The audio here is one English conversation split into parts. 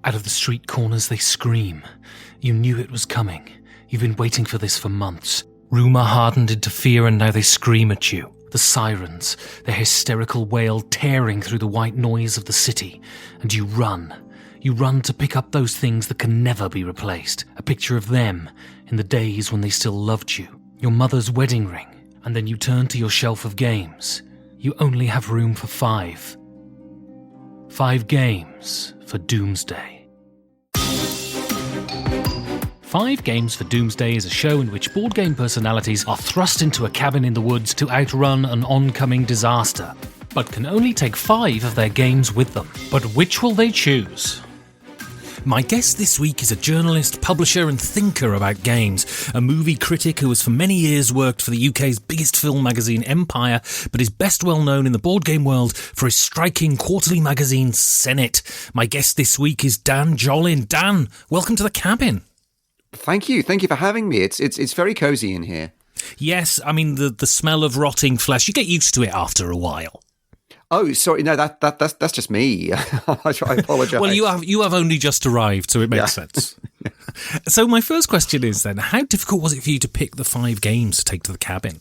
Out of the street corners they scream. You knew it was coming. You've been waiting for this for months. Rumour hardened into fear and now they scream at you. The sirens, their hysterical wail tearing through the white noise of the city. And you run. You run to pick up those things that can never be replaced. A picture of them in the days when they still loved you. Your mother's wedding ring. And then you turn to your shelf of games. You only have room for 5. 5 games for Doomsday. 5 Games for Doomsday is a show in which board game personalities are thrust into a cabin in the woods to outrun an oncoming disaster, but can only take 5 of their games with them. But which will they choose? My guest this week is a journalist, publisher and thinker about games, a movie critic who has for many years worked for the UK's biggest film magazine Empire, but is best well known in the board game world for his striking quarterly magazine Senate. My guest this week is Dan Jolin. Dan, welcome to the cabin. Thank you for having me. It's very cosy in here. Yes, I mean the smell of rotting flesh, you get used to it after a while. Oh, sorry. No, that's just me. I apologise. Well, you have only just arrived, so it makes sense. So my first question is then, how difficult was it for you to pick the 5 games to take to the cabin?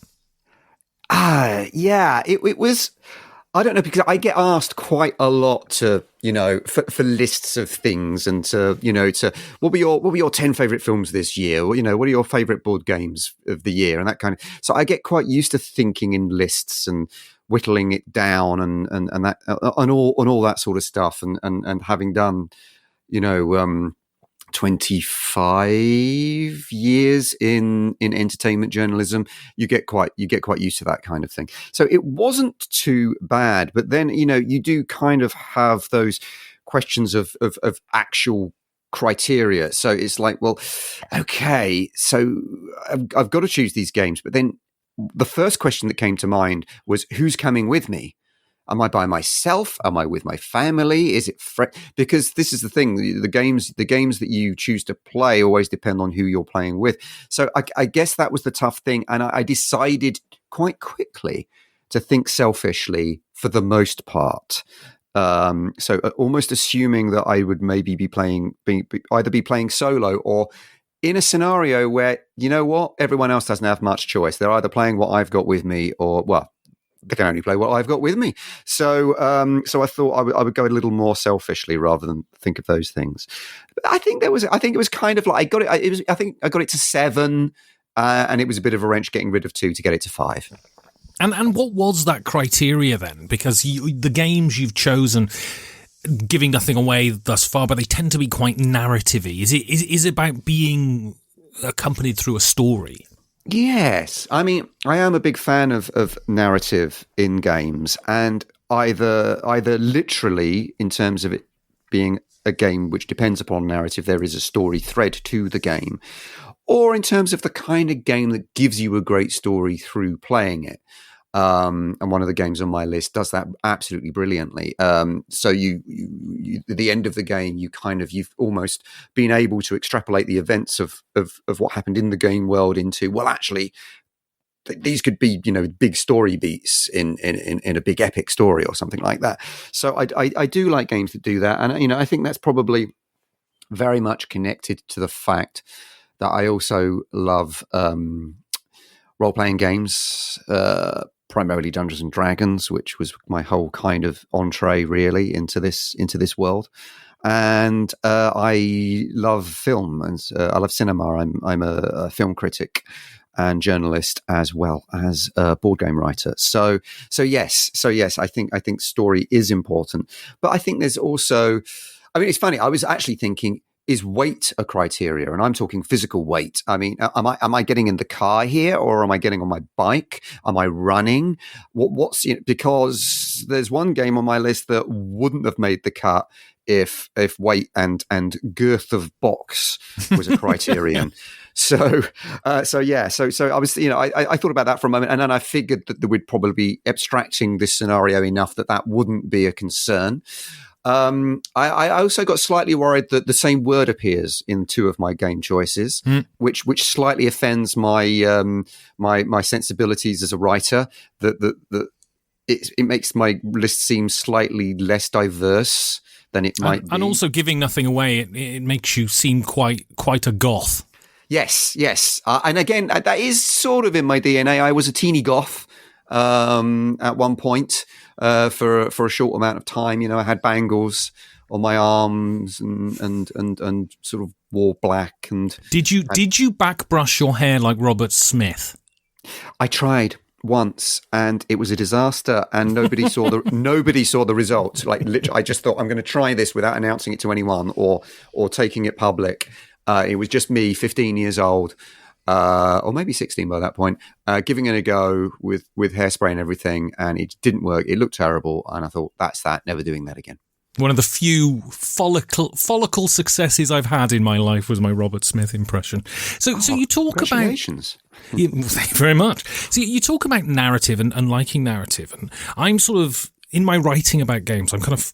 It was. I don't know, because I get asked quite a lot to, for lists of things and to what were your 10 favourite films this year? Or, what are your favourite board games of the year and that kind of. So I get quite used to thinking in lists and whittling it down and that and all that sort of stuff and having done 25 years in entertainment journalism, you get quite used to that kind of thing. So it wasn't too bad, but then you do kind of have those questions of actual criteria. So it's like, well, okay, so I've got to choose these games, but then the first question that came to mind was, who's coming with me? Am I by myself? Am I with my family? Is it because this is the thing, the games that you choose to play always depend on who you're playing with. So I guess that was the tough thing, and I decided quite quickly to think selfishly for the most part. So almost assuming that I would maybe be either playing solo or in a scenario where, everyone else doesn't have much choice. They're either playing what I've got with me or, well, they can only play what I've got with me. So I thought I would go a little more selfishly rather than think of those things. But I think it was kind of like, I got it to 7 and it was a bit of a wrench getting rid of 2 to get it to 5. And what was that criteria then? Because the games you've chosen, giving nothing away thus far, but they tend to be quite narrative-y. Is it about being accompanied through a story? Yes. I mean, I am a big fan of narrative in games, and either literally in terms of it being a game which depends upon narrative, there is a story thread to the game, or in terms of the kind of game that gives you a great story through playing it. And one of the games on my list does that absolutely brilliantly. So you at the end of the game, you've almost been able to extrapolate the events of what happened in the game world into, well, actually, these could be, big story beats in a big epic story or something like that. So I do like games that do that. And, I think that's probably very much connected to the fact that I also love role-playing games, primarily Dungeons and Dragons, which was my whole kind of entree really into this world. And I love film and I love cinema. I'm a film critic and journalist as well as a board game writer. So yes, I think story is important. But I think there's also, it's funny. I was actually thinking, is weight a criteria? And I'm talking physical weight. I mean, am I getting in the car here, or am I getting on my bike? Am I running? What's because there's one game on my list that wouldn't have made the cut if weight and girth of box was a criterion. So I was, I thought about that for a moment, and then I figured that there would probably be abstracting this scenario enough that wouldn't be a concern. I also got slightly worried that the same word appears in 2 of my game choices, which slightly offends my my sensibilities as a writer. That it makes my list seem slightly less diverse than it might be. And also, giving nothing away, it makes you seem quite a goth. Yes. And again, that is sort of in my DNA. I was a teeny goth at one point for a short amount of time. I had bangles on my arms and sort of wore black. And did you backbrush your hair like Robert Smith? I tried once, and it was a disaster, and nobody saw the result. Like, literally, I just thought, I'm going to try this without announcing it to anyone or taking it public. It was just me, 15 years old, or maybe 16 by that point, giving it a go with hairspray and everything, and it didn't work. It looked terrible, and I thought, that's that, never doing that again. One of the few follicle successes I've had in my life was my Robert Smith impression. So you talk about... Congratulations. Thank you very much. So you talk about narrative and liking narrative, and I'm sort of, in my writing about games, I'm kind of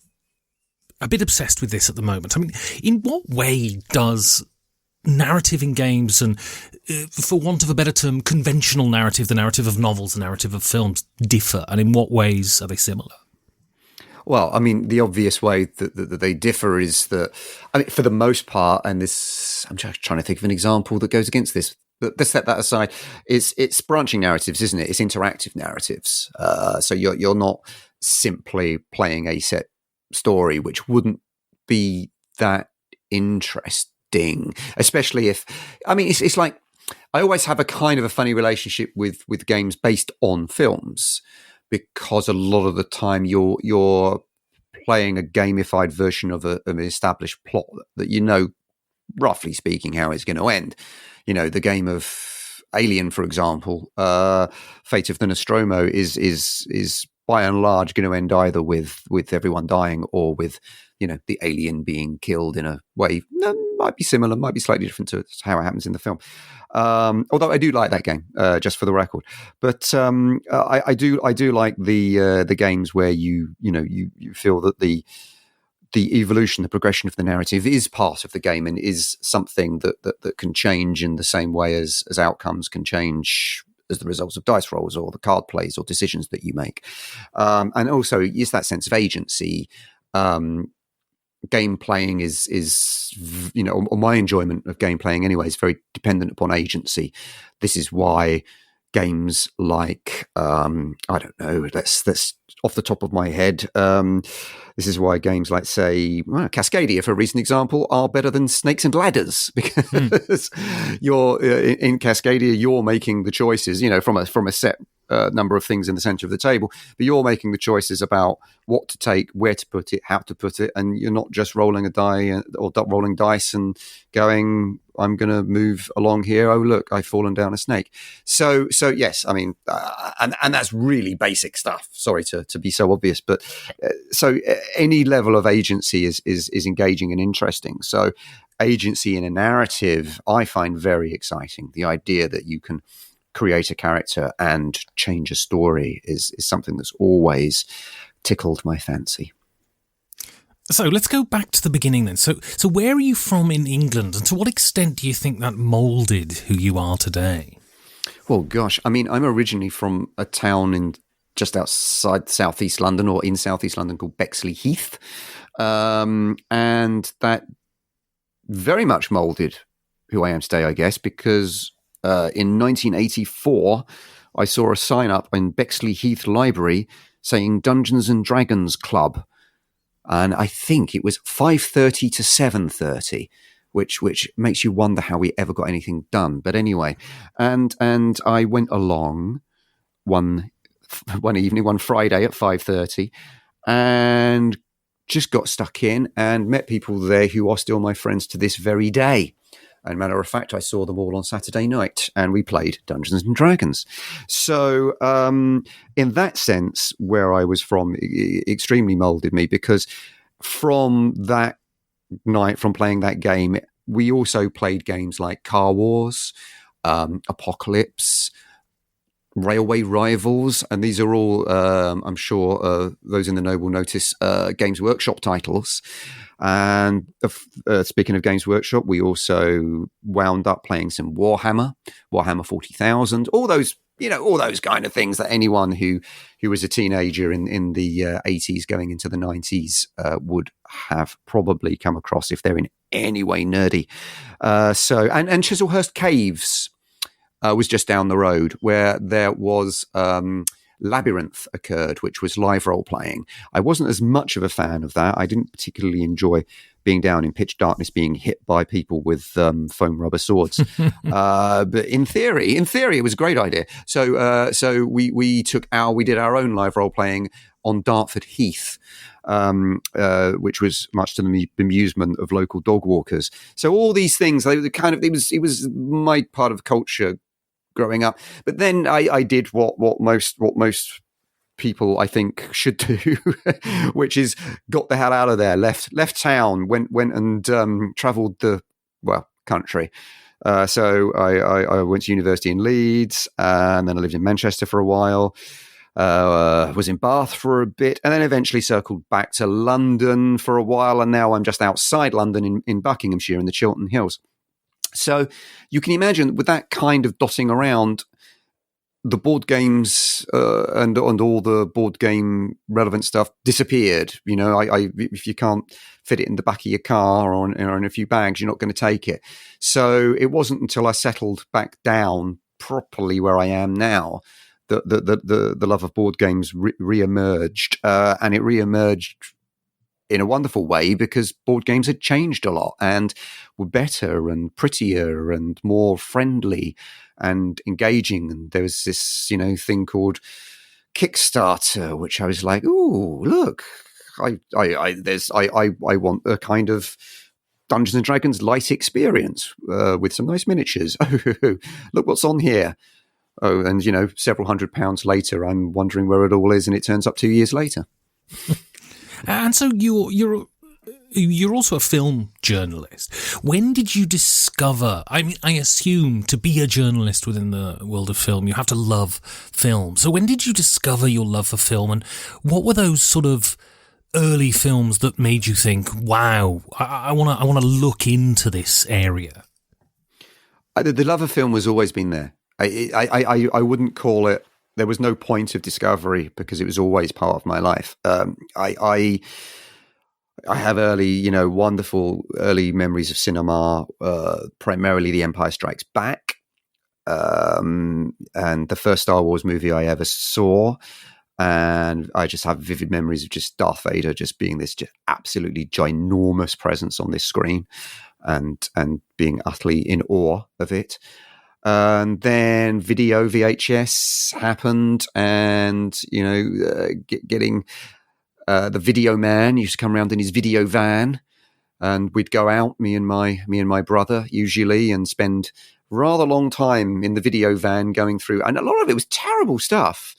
a bit obsessed with this at the moment. I mean, in what way does narrative in games and, for want of a better term, conventional narrative, the narrative of novels, the narrative of films, differ, and in what ways are they similar? Well, I mean, the obvious way that they differ is that, I mean, for the most part, and this, I'm just trying to think of an example that goes against this, but let's set that aside. It's branching narratives, isn't it? It's interactive narratives. So you're not simply playing a set story, which wouldn't be that interesting, especially if, I mean, it's like, I always have a kind of a funny relationship with games based on films, because a lot of the time you're playing a gamified version of an established plot that roughly speaking, how it's going to end. The game of Alien, for example, Fate of the Nostromo is by and large going to end either with everyone dying or with the alien being killed in a way that might be similar, might be slightly different to how it happens in the film. Although I do like that game, just for the record. But I do like the games where you feel that the evolution, the progression of the narrative is part of the game and is something that can change in the same way as outcomes can change as the results of dice rolls or the card plays or decisions that you make. And also, is that sense of agency. Game playing is or my enjoyment of game playing anyway is very dependent upon agency. This is why games like I don't know, let's off the top of my head, this is why games like, say, Cascadia, for a recent example, are better than Snakes and Ladders, because you're in Cascadia, you're making the choices, from a set number of things in the center of the table, but you're making the choices about what to take, where to put it, how to put it, and you're not just rolling a die or rolling dice and going, I'm going to move along here. Oh, look, I've fallen down a snake. So yes, I mean, and that's really basic stuff. Sorry to be so obvious, but so any level of agency is engaging and interesting. So agency in a narrative, I find very exciting. The idea that you can create a character and change a story is something that's always tickled my fancy. So let's go back to the beginning then. So where are you from in England, and to what extent do you think that moulded who you are today? Well, gosh, I mean, I'm originally from a town in just outside southeast London, or in southeast London, called Bexley Heath, and that very much moulded who I am today, I guess, because in 1984, I saw a sign up in Bexley Heath Library saying Dungeons and Dragons Club. And I think it was 5:30 to 7:30, which makes you wonder how we ever got anything done. But anyway, and I went along one evening, one Friday at 5:30, and just got stuck in and met people there who are still my friends to this very day. And matter of fact, I saw them all on Saturday night, and we played Dungeons and Dragons. So in that sense, where I was from extremely molded me, because from that night, from playing that game, we also played games like Car Wars, Apocalypse, Railway Rivals, and these are all, I'm sure, those in the know will notice, Games Workshop titles. And speaking of Games Workshop, we also wound up playing some Warhammer 40,000, all those all those kind of things that anyone who was a teenager in the 80s going into the 90s would have probably come across if they're in any way nerdy. And Chislehurst Caves was just down the road, where there was Labyrinth occurred, which was live role playing. I wasn't as much of a fan of that. I didn't particularly enjoy being down in pitch darkness, being hit by people with foam rubber swords. But in theory, it was a great idea. So we did our own live role playing on Dartford Heath, which was much to the amusement of local dog walkers. So all these things, they were it was my part of culture growing up. But then I did what most people I think should do, which is got the hell out of there, left town, went and travelled the country. So I went to university in Leeds, and then I lived in Manchester for a while. Was in Bath for a bit, and then eventually circled back to London for a while, and now I'm just outside London in Buckinghamshire in the Chiltern Hills. So you can imagine with that kind of dotting around, the board games and all the board game relevant stuff disappeared. If you can't fit it in the back of your car or in a few bags, you're not going to take it. So it wasn't until I settled back down properly where I am now that the love of board games re-emerged, and it re-emerged in a wonderful way because board games had changed a lot and were better and prettier and more friendly and engaging. And there was this, thing called Kickstarter, which I was like, "Ooh, look! I want a kind of Dungeons and Dragons light experience with some nice miniatures. Oh, look what's on here!" Oh, and several £100 later, I'm wondering where it all is, and it turns up 2 years later. And so you're also a film journalist. When did you discover? I mean, I assume to be a journalist within the world of film, you have to love film. So when did you discover your love for film, and what were those sort of early films that made you think, "Wow, I want to look into this area"? The love of film has always been there. I wouldn't call it. There was no point of discovery because it was always part of my life. I have wonderful early memories of cinema, primarily The Empire Strikes Back, and the first Star Wars movie I ever saw. And I just have vivid memories of just Darth Vader just being this just absolutely ginormous presence on this screen, and being utterly in awe of it. And then video VHS happened, and getting the video man used to come around in his video van, and we'd go out, me and my brother usually, and spend rather long time in the video van going through, and a lot of it was terrible stuff.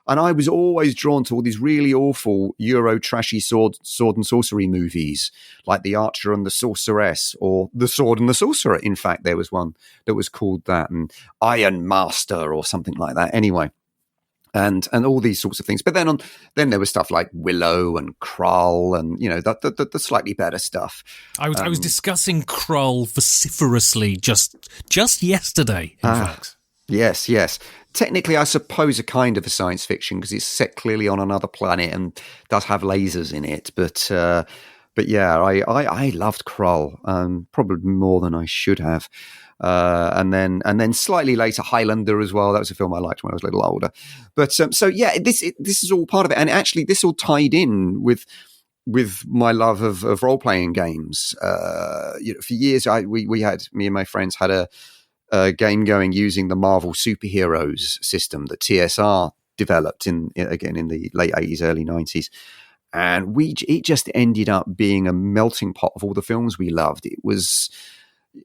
And I was always drawn to all these really awful Euro trashy sword and sorcery movies, like The Archer and the Sorceress, or The Sword and the Sorcerer. In fact, there was one that was called that, and Iron Master or something like that. Anyway, and all these sorts of things. But then there was stuff like Willow and Krull, and the slightly better stuff. I was discussing Krull vociferously just yesterday. In fact, yes. Technically, I suppose a kind of a science fiction because it's set clearly on another planet and does have lasers in it. But yeah, I loved Krull, probably more than I should have. And then slightly later, Highlander as well. That was a film I liked when I was a little older. But so yeah, this is all part of it, and actually, this all tied in with my love of role playing games. For years, me and my friends had a game going using the Marvel superheroes system that TSR developed in the late 80s, early 90s. And it just ended up being a melting pot of all the films we loved. It was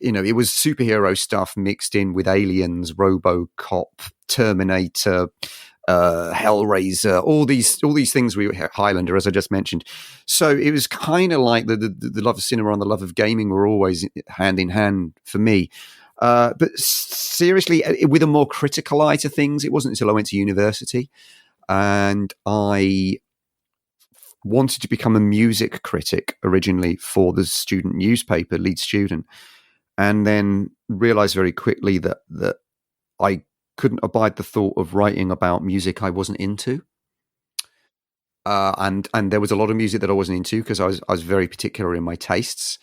superhero stuff mixed in with Aliens, RoboCop, Terminator, Hellraiser, all these things. Highlander, as I just mentioned. So it was kind of like the love of cinema and the love of gaming were always hand in hand for me. But seriously, with a more critical eye to things, it wasn't until I went to university and I wanted to become a music critic originally for the student newspaper, Leeds Student, and then realized very quickly that I couldn't abide the thought of writing about music I wasn't into. And there was a lot of music that I wasn't into because I was very particular in my tastes.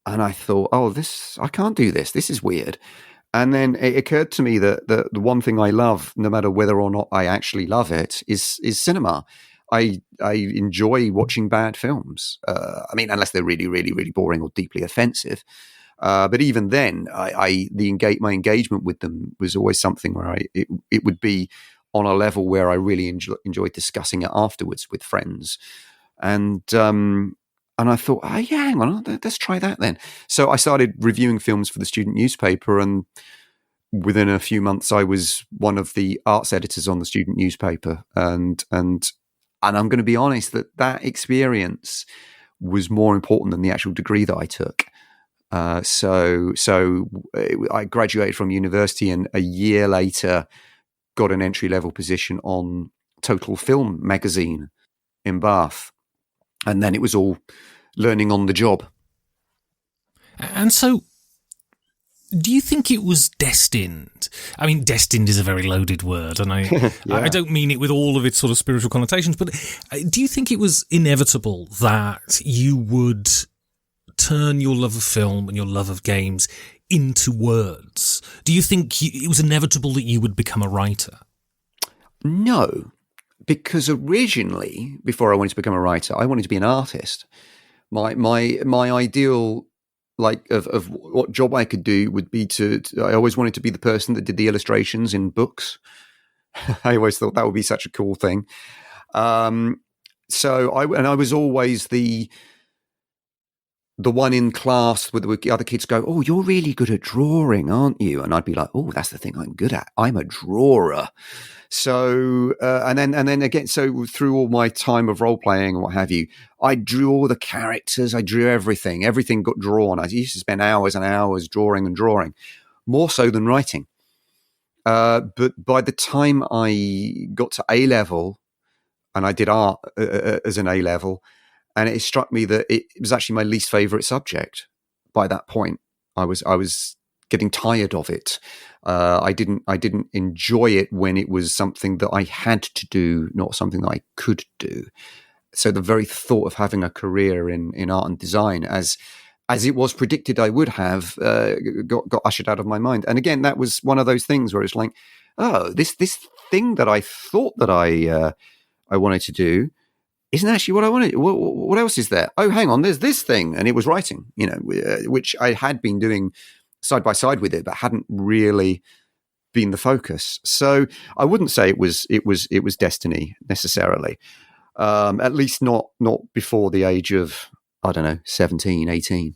And I thought, oh, I can't do this. This is weird. And then it occurred to me that the one thing I love, no matter whether or not I actually love it, is cinema. I enjoy watching bad films. I mean, unless they're really, really, really boring or deeply offensive. But even then, my engagement with them was always something where it would be on a level where I really enjoyed discussing it afterwards with friends. And I thought, oh, yeah, hang on, let's try that then. So I started reviewing films for the student newspaper, and within a few months, I was one of the arts editors on the student newspaper. And I'm going to be honest that experience was more important than the actual degree that I took. So I graduated from university, and a year later, got an entry-level position on Total Film magazine in Bath. And then it was all learning on the job. And so, do you think it was destined? I mean, destined is a very loaded word, and Yeah. I don't mean it with all of its sort of spiritual connotations, but do you think it was inevitable that you would turn your love of film and your love of games into words? Do you think it was inevitable that you would become a writer? No. Because originally, before I wanted to become a writer, I wanted to be an artist. My ideal, of what job I could do would be I always wanted to be the person that did the illustrations in books. I always thought that would be such a cool thing. So I was always the one in class where the other kids go, oh, you're really good at drawing, aren't you? And I'd be like, oh, that's the thing I'm good at. I'm a drawer. So, and then again, so through all my time of role playing and what have you, I drew all the characters. I drew everything. Everything got drawn. I used to spend hours and hours drawing, more so than writing. But by the time I got to A level, and I did art as an A level, and it struck me that it was actually my least favorite subject. By that point, I was getting tired of it. I didn't enjoy it when it was something that I had to do, not something that I could do. So the very thought of having a career in art and design, as it was predicted I would have, got ushered out of my mind. And again, that was one of those things where it's like, oh, this thing that I thought that I wanted to do isn't actually what I wanted. What else is there? Oh, hang on, there's this thing, and it was writing. Which I had been doing side by side with it, but hadn't really been the focus. So I wouldn't say it was destiny necessarily. At least not before the age of, I don't know, 17, 18.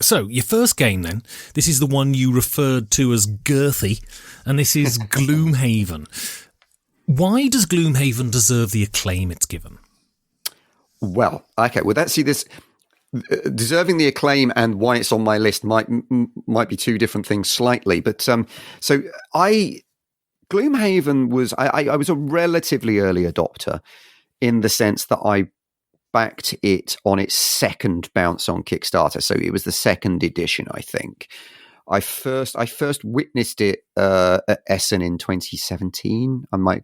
So your first game then, this is the one you referred to as girthy, and this is Gloomhaven. Why does Gloomhaven deserve the acclaim it's given? Well, okay, this deserving the acclaim and why it's on my list might be two different things slightly. But Gloomhaven was I was a relatively early adopter in the sense that I backed it on its second bounce on Kickstarter. So it was the second edition, I think. I first witnessed it at Essen in 2017. My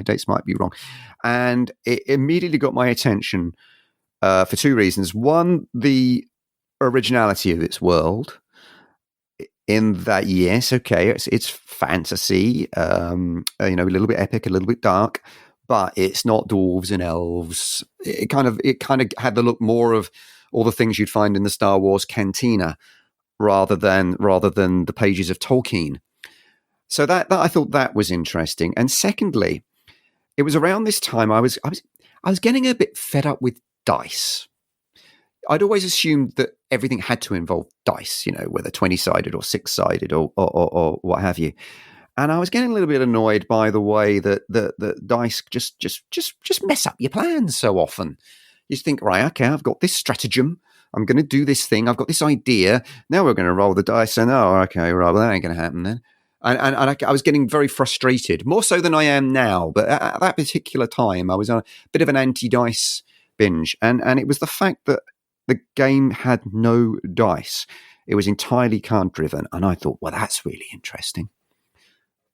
dates might be wrong, and it immediately got my attention for two reasons. One, the originality of its world. In that, yes, okay, it's fantasy, a little bit epic, a little bit dark, but it's not dwarves and elves. It kind of had the look more of all the things you'd find in the Star Wars cantina, rather than the pages of Tolkien. So that I thought that was interesting. And secondly, it was around this time I was getting a bit fed up with dice. I'd always assumed that everything had to involve dice, whether 20-sided or 6-sided or what have you. And I was getting a little bit annoyed by the way that the dice just mess up your plans so often. You think, right, okay, I've got this stratagem. I'm going to do this thing. I've got this idea. Now we're going to roll the dice. And, okay, right, well, that ain't going to happen then. And I was getting very frustrated, more so than I am now. But at that particular time, I was on a bit of an anti-dice binge. And it was the fact that the game had no dice. It was entirely card-driven. And I thought, well, that's really interesting.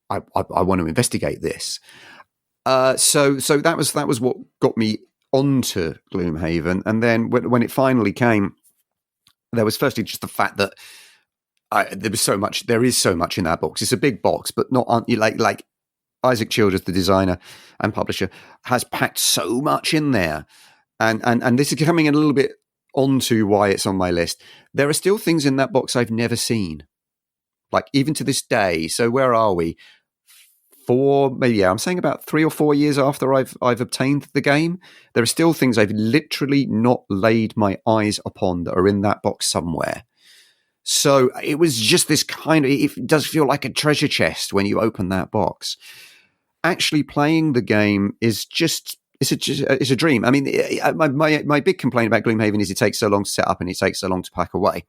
I want to investigate this. So that was what got me onto Gloomhaven, and then when it finally came, there was firstly just the fact that there is so much in that box. It's a big box, but not like Isaac Childress, the designer and publisher, has packed so much in there, and this is coming in a little bit onto why it's on my list. There are still things in that box I've never seen, like even to this day. So where are we? I'm saying about 3 or 4 years after I've obtained the game, there are still things I've literally not laid my eyes upon that are in that box somewhere. So it was just this it does feel like a treasure chest when you open that box. Actually playing the game is it's a dream. I mean, my big complaint about Gloomhaven is it takes so long to set up and it takes so long to pack away.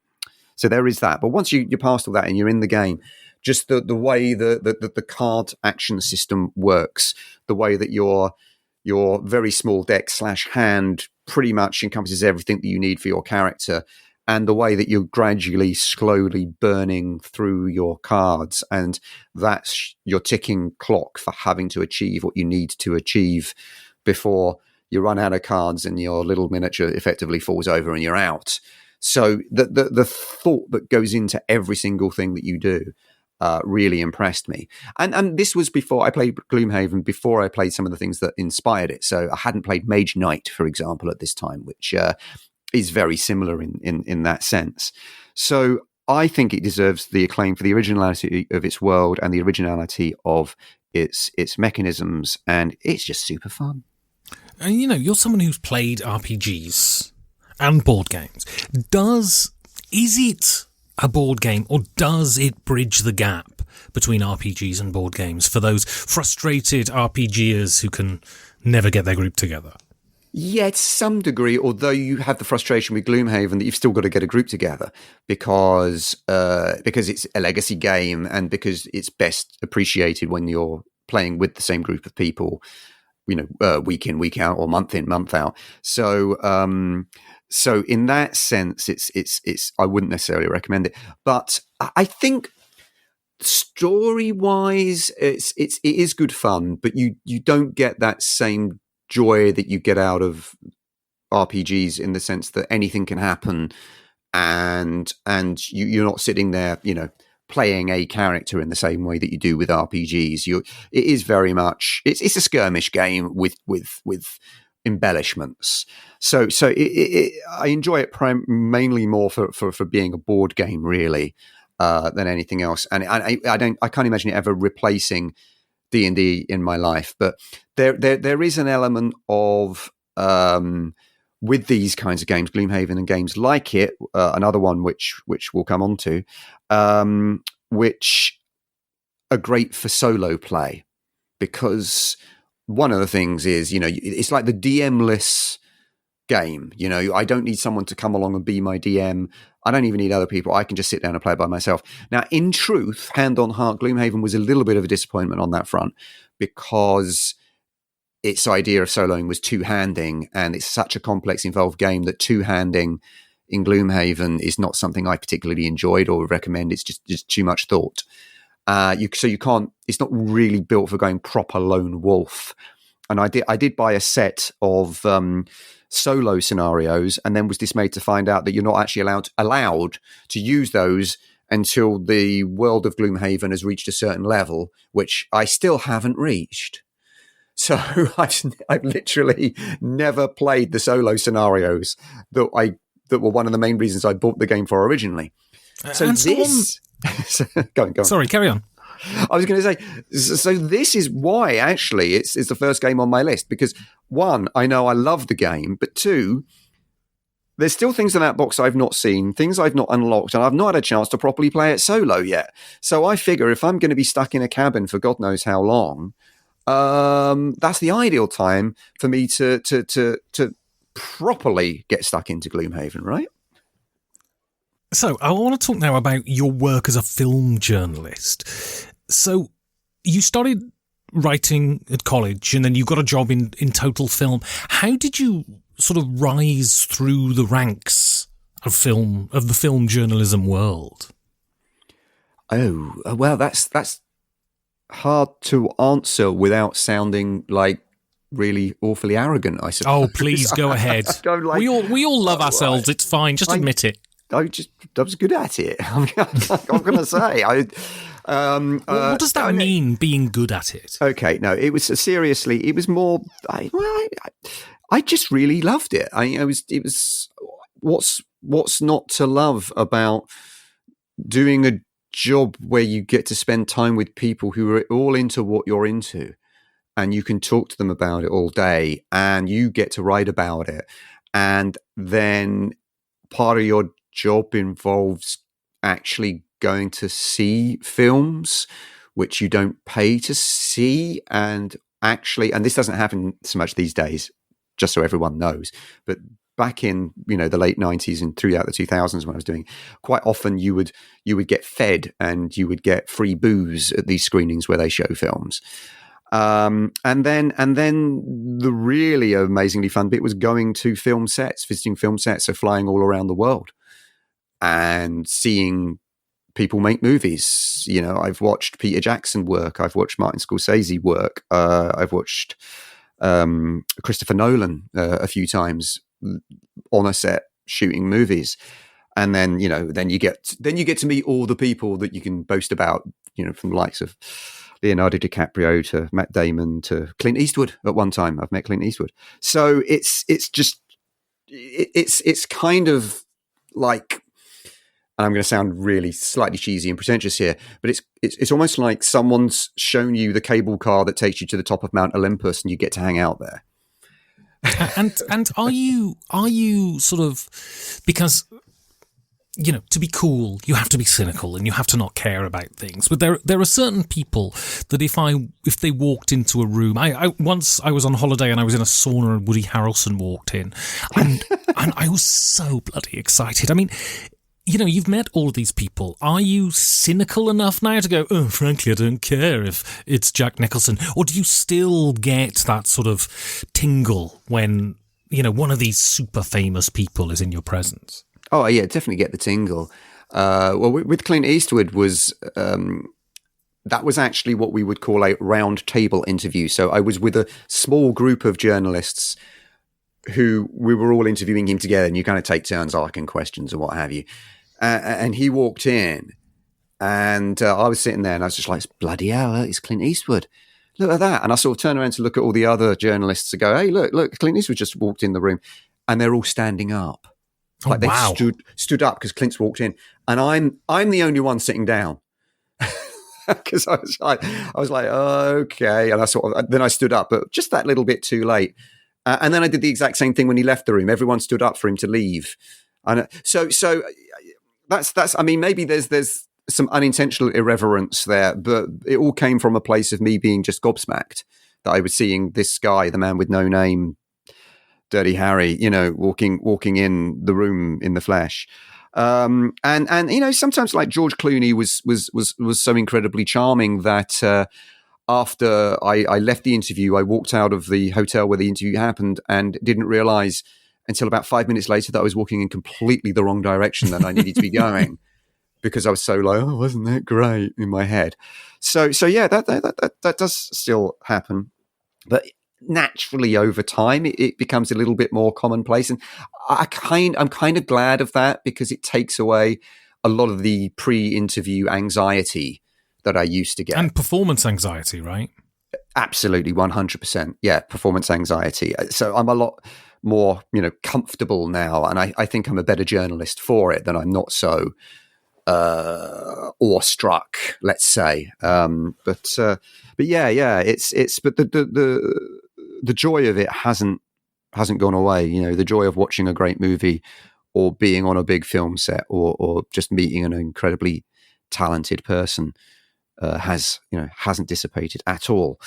So there is that. But once you're past all that and you're in the game, just the way the card action system works, the way that your very small deck / hand pretty much encompasses everything that you need for your character, and the way that you're gradually, slowly burning through your cards, and that's your ticking clock for having to achieve what you need to achieve before you run out of cards and your little miniature effectively falls over and you're out. So the thought that goes into every single thing that you do really impressed me. And this was before I played Gloomhaven, before I played some of the things that inspired it. So I hadn't played Mage Knight, for example, at this time, which is very similar in that sense. So I think it deserves the acclaim for the originality of its world and the originality of its mechanisms, and it's just super fun. And you're someone who's played RPGs and board games. Is it a board game, or does it bridge the gap between RPGs and board games for those frustrated RPGers who can never get their group together? Yeah, to some degree, although you have the frustration with Gloomhaven that you've still got to get a group together because it's a legacy game and because it's best appreciated when you're playing with the same group of people, week in, week out, or month in, month out. So in that sense, it's I wouldn't necessarily recommend it, but I think story-wise, it is good fun, but you don't get that same joy that you get out of RPGs in the sense that anything can happen, and you're not sitting there, playing a character in the same way that you do with RPGs. It is very much it's a skirmish game with embellishments. So I enjoy it mainly more for being a board game, really, than anything else. And I can't imagine it ever replacing D&D in my life. But there is an element of with these kinds of games, Gloomhaven and games like it, another one which we'll come on to, which are great for solo play, because one of the things is, it's like the DM-less game. I don't need someone to come along and be my DM. I don't even need other people. I can just sit down and play by myself. Now, in truth, hand on heart, Gloomhaven was a little bit of a disappointment on that front, because its idea of soloing was two-handing, and it's such a complex, involved game that two-handing in Gloomhaven is not something I particularly enjoyed or would recommend. It's just too much thought. You can't. It's not really built for going proper lone wolf. And I did buy a set of solo scenarios, and then was dismayed to find out that you're not actually allowed to use those until the world of Gloomhaven has reached a certain level, which I still haven't reached. So I've literally never played the solo scenarios that were one of the main reasons I bought the game for originally. So go on. Sorry, carry on. I was going to say, so this is why actually it's the first game on my list, because one, I know I love the game, but two, there's still things in that box I've not seen, things I've not unlocked, and I've not had a chance to properly play it solo yet. So I figure if I'm going to be stuck in a cabin for God knows how long, that's the ideal time for me to properly get stuck into Gloomhaven, right? So I want to talk now about your work as a film journalist. So you started writing at college, and then you got a job in total film. How did you sort of rise through the ranks of the film journalism world? Oh, well, that's hard to answer without sounding like really awfully arront, I suppose. Oh, please go ahead. Like, we all love ourselves. It's fine. Just admit it. I was good at it. I'm going to say. What does that mean, being good at it? Okay, no, it was seriously. It was more. I just really loved it. It was what's not to love about doing a job where you get to spend time with people who are all into what you're into, and you can talk to them about it all day, and you get to write about it, and then part of your job involves actually going to see films which you don't pay to see, and this doesn't happen so much these days, just so everyone knows, but back in the late 90s and throughout the 2000s when I was doing, quite often you would get fed and you would get free booze at these screenings where they show films. And then the really amazingly fun bit was going to film sets, visiting film sets, so flying all around the world and seeing people make movies. I've watched Peter Jackson work, I've watched Martin Scorsese work, I've watched Christopher Nolan a few times on a set shooting movies, and then you get to meet all the people that you can boast about, from the likes of Leonardo DiCaprio to Matt Damon to Clint Eastwood. At one time, I've met Clint Eastwood. So it's kind of like, and I'm going to sound really slightly cheesy and pretentious here, but it's almost like someone's shown you the cable car that takes you to the top of Mount Olympus, and you get to hang out there. and are you sort of, because to be cool, you have to be cynical and you have to not care about things. But there are certain people that if they walked into a room, once I was on holiday and I was in a sauna and Woody Harrelson walked in, and I was so bloody excited. I mean, you've met all of these people. Are you cynical enough now to go, oh, frankly, I don't care if it's Jack Nicholson? Or do you still get that sort of tingle when, one of these super famous people is in your presence? Oh, yeah, definitely get the tingle. Well, with Clint Eastwood that was actually what we would call a round table interview. So I was with a small group of journalists who we were all interviewing him together, and you kind of take turns asking questions and what have you. And he walked in, and I was sitting there, and I was just like, bloody hell, it's Clint Eastwood. Look at that. And I sort of turned around to look at all the other journalists and go, hey, look, Clint Eastwood just walked in the room. And they're all standing up. Like they stood up because Clint's walked in. And I'm the only one sitting down. Because I was like, okay. And then I stood up, but just that little bit too late. And then I did the exact same thing when he left the room. Everyone stood up for him to leave. And so that's. I mean, maybe there's some unintentional irreverence there, but it all came from a place of me being just gobsmacked that I was seeing this guy, the man with no name, Dirty Harry, walking in the room in the flesh. And sometimes like George Clooney was so incredibly charming that after I left the interview, I walked out of the hotel where the interview happened and didn't realize until about 5 minutes later that I was walking in completely the wrong direction that I needed to be going, because I was so like, oh, wasn't that great in my head? So yeah, that does still happen, but naturally over time it becomes a little bit more commonplace, and I'm kind of glad of that, because it takes away a lot of the pre-interview anxiety that I used to get. And performance anxiety, right? Absolutely, 100%. Yeah, performance anxiety. So I'm a lot more, comfortable now, and I think I'm a better journalist for it than I'm not so awestruck, let's say. But yeah, it's but the joy of it hasn't gone away. The joy of watching a great movie, or being on a big film set, or just meeting an incredibly talented person hasn't dissipated at all.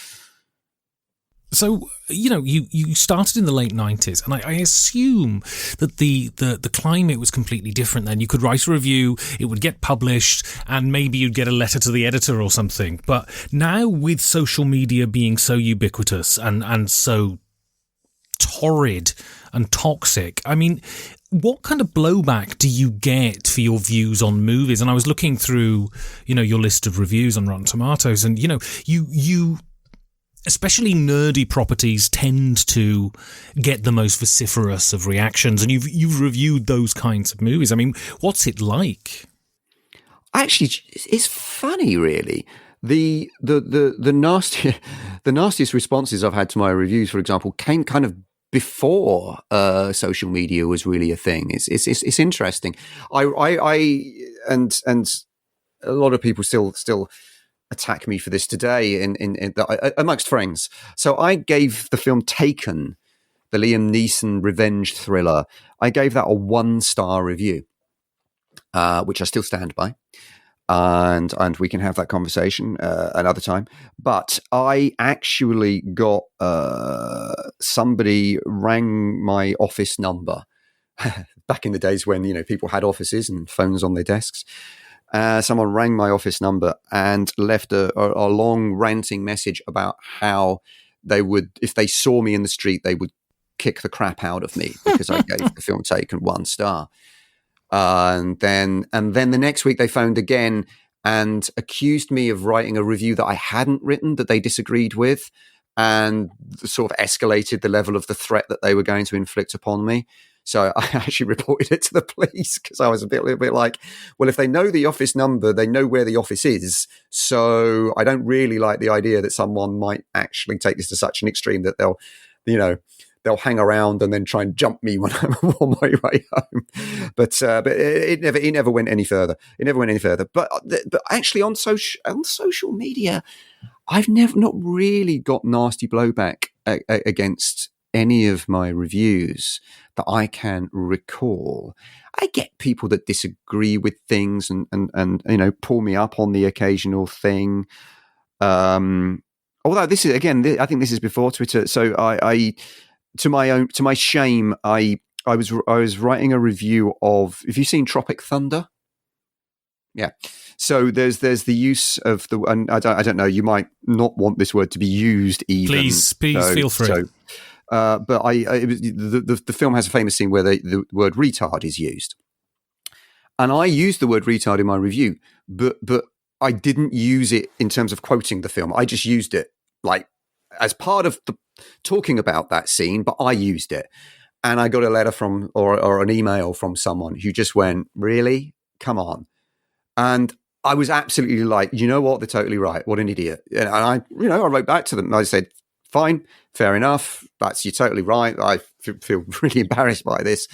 So, you started in the late 90s, and I assume that the climate was completely different then. You could write a review, it would get published, and maybe you'd get a letter to the editor or something. But now, with social media being so ubiquitous and so torrid and toxic, I mean, what kind of blowback do you get for your views on movies? And I was looking through, your list of reviews on Rotten Tomatoes, and you especially nerdy properties tend to get the most vociferous of reactions, and you've reviewed those kinds of movies. I mean, what's it like? Actually, it's funny, really. The nastiest responses I've had to my reviews, for example, came kind of before social media was really a thing. It's interesting. And a lot of people still attack me for this today amongst friends. So I gave the film Taken, the Liam Neeson revenge thriller, I gave that a 1-star review, which I still stand by. And we can have that conversation another time. But I actually got somebody rang my office number back in the days when people had offices and phones on their desks. Someone rang my office number and left a long ranting message about how they would, if they saw me in the street, they would kick the crap out of me because I gave the film Taken 1 star. And then the next week they phoned again and accused me of writing a review that I hadn't written, that they disagreed with, and sort of escalated the level of the threat that they were going to inflict upon me. So I actually reported it to the police because I was a little bit like, well, if they know the office number, they know where the office is. So I don't really like the idea that someone might actually take this to such an extreme that they'll hang around and then try and jump me when I'm on my way home. But it never went any further. But actually on social media, I've not really got nasty blowback against any of my reviews that I can recall. I get people that disagree with things and pull me up on the occasional thing. Although this is, again, I think this is before Twitter. So I to my shame, I was writing a review of. Have you seen Tropic Thunder? Yeah. So there's the use of the, and I don't know. You might not want this word to be used even. Please feel free. But the film has a famous scene where the word retard is used, and I used the word retard in my review, but I didn't use it in terms of quoting the film. I just used it like as part of the talking about that scene, but I used it, and I got a letter from or an email from someone who just went, "Really? Come on." And I was absolutely like, you know what? They're totally right. What an idiot. And I wrote back to them. I said, fine, fair enough. You're totally right. I feel really embarrassed by this.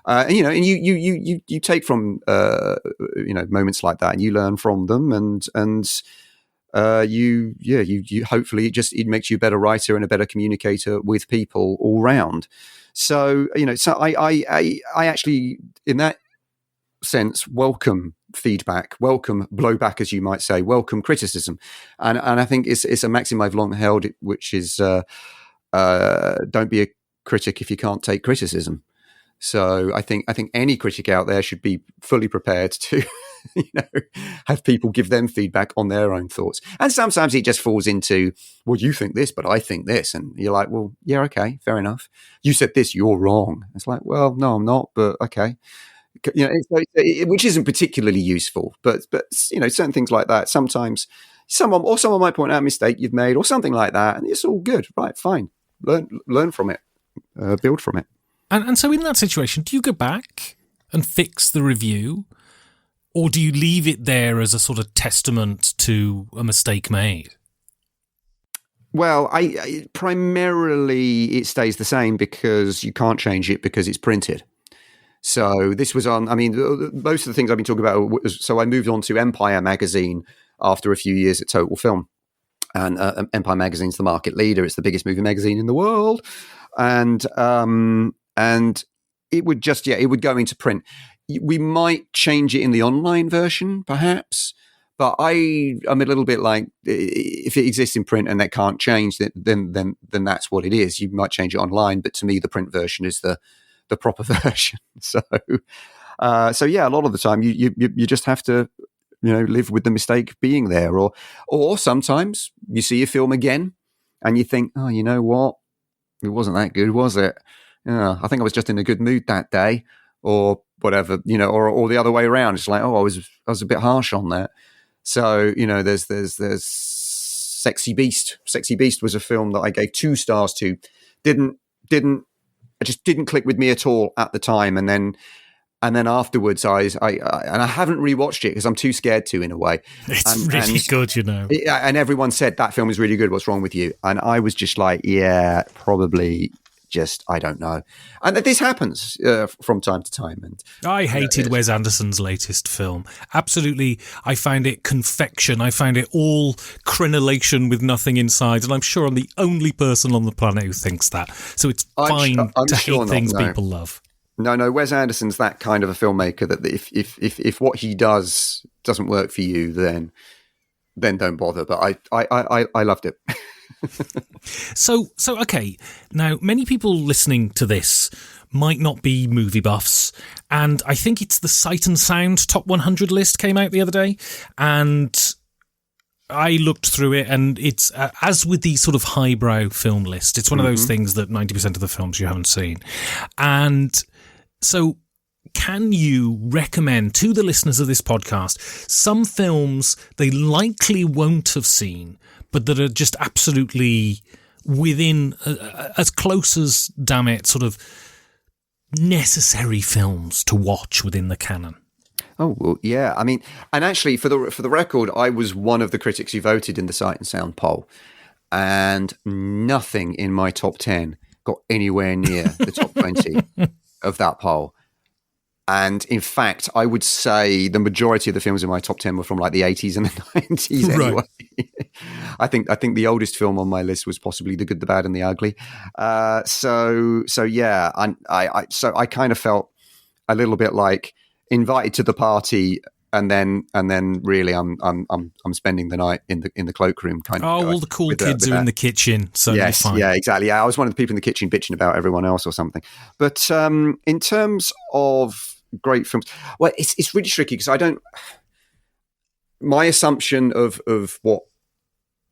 And you take from, moments like that and you learn from them and you hopefully it makes you a better writer and a better communicator with people all round. So, I actually, in that sense, welcome feedback, welcome blowback, as you might say, welcome criticism, and I think it's a maxim I've long held, which is don't be a critic if you can't take criticism. So I think any critic out there should be fully prepared to have people give them feedback on their own thoughts. And sometimes it just falls into, well, you think this, but I think this, and you're like, well, yeah, okay, fair enough. You said this, you're wrong. It's like, well, no, I'm not, but okay. Which isn't particularly useful, but certain things like that. Sometimes someone might point out a mistake you've made or something like that, and it's all good, right? Fine, learn from it, build from it. And so, in that situation, do you go back and fix the review, or do you leave it there as a sort of testament to a mistake made? Well, I primarily it stays the same because you can't change it because it's printed. So this was on, most of the things I've been talking about. So I moved on to Empire magazine after a few years at Total Film. And Empire magazine's the market leader. It's the biggest movie magazine in the world. And it would it would go into print. We might change it in the online version, perhaps. But I'm a little bit like, if it exists in print and that can't change, then that's what it is. You might change it online, but to me, the print version is the proper version. So yeah, a lot of the time you just have to, live with the mistake being there, or sometimes you see a film again and you think, oh, you know what? It wasn't that good, was it? I think I was just in a good mood that day. or whatever, or the other way around. It's like, I was a bit harsh on that. So, there's Sexy Beast. Sexy Beast was a film that I gave 2 stars to. It just didn't click with me at all at the time. And then afterwards, I haven't rewatched it because I'm too scared to, in a way. It's really good, And everyone said that film is really good. What's wrong with you? And I was just like, yeah, probably. Just, I don't know. And this happens from time to time. And I hated Wes Anderson's latest film. Absolutely. I found it confection. I found it all crenellation with nothing inside. And I'm sure I'm the only person on the planet who thinks that. So it's fine to hate things people love. No. Wes Anderson's that kind of a filmmaker that if what he does doesn't work for you, then don't bother. But I loved it. So okay. Now, many people listening to this might not be movie buffs, and I think it's the Sight and Sound Top 100 list came out the other day, and I looked through it, and it's as with the sort of highbrow film list, it's one of those things that 90% of the films you haven't seen. And so, can you recommend to the listeners of this podcast some films they likely won't have seen, but that are just absolutely within, as close as, damn it, sort of necessary films to watch within the canon? Oh, well, yeah. I mean, and actually, for the record, I was one of the critics who voted in the Sight and Sound poll, and nothing in my top 10 got anywhere near the top 20 of that poll. And in fact, I would say the majority of the films in my top 10 were from like the 80s and the 90s anyway. Right. I think the oldest film on my list was possibly The Good, the Bad and the Ugly. So yeah, I kind of felt a little bit like invited to the party, and then really I'm spending the night in the cloakroom kind of. Oh, all the cool kids are in the kitchen, so yes, you're fine. Yeah, exactly. Yeah, I was one of the people in the kitchen bitching about everyone else or something. But in terms of great films, well, it's really tricky because my assumption of what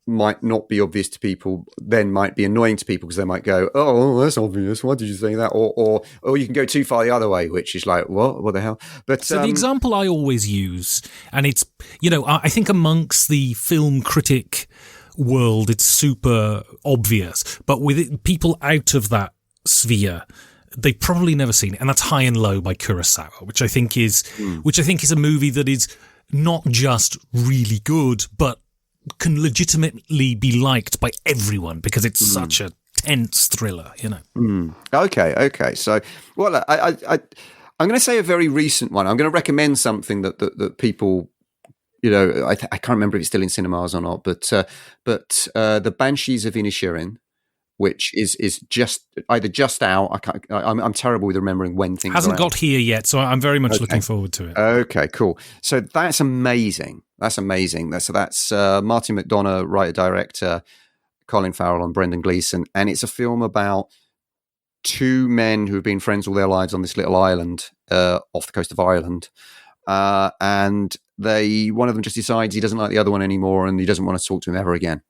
might not be obvious to people then might be annoying to people, because they might go, oh, that's obvious, why did you say that? Or you can go too far the other way, which is like, what the hell? But so the example I always use, and it's, I think amongst the film critic world it's super obvious, but with people out of that sphere, they've probably never seen it, and that's High and Low by Kurosawa, which I think is a movie that is not just really good, but can legitimately be liked by everyone because it's such a tense thriller, Okay. So, well, I'm going to say a very recent one. I'm going to recommend something that people, I can't remember if it's still in cinemas or not, but The Banshees of Inisherin, which is just either just out. I'm terrible with remembering when things hasn't are got out. Here yet, so I'm very much looking forward to it. Okay, cool. So that's amazing. That's Martin McDonagh, writer director, Colin Farrell and Brendan Gleeson, and it's a film about 2 men who have been friends all their lives on this little island off the coast of Ireland, and one of them just decides he doesn't like the other one anymore, and he doesn't want to talk to him ever again.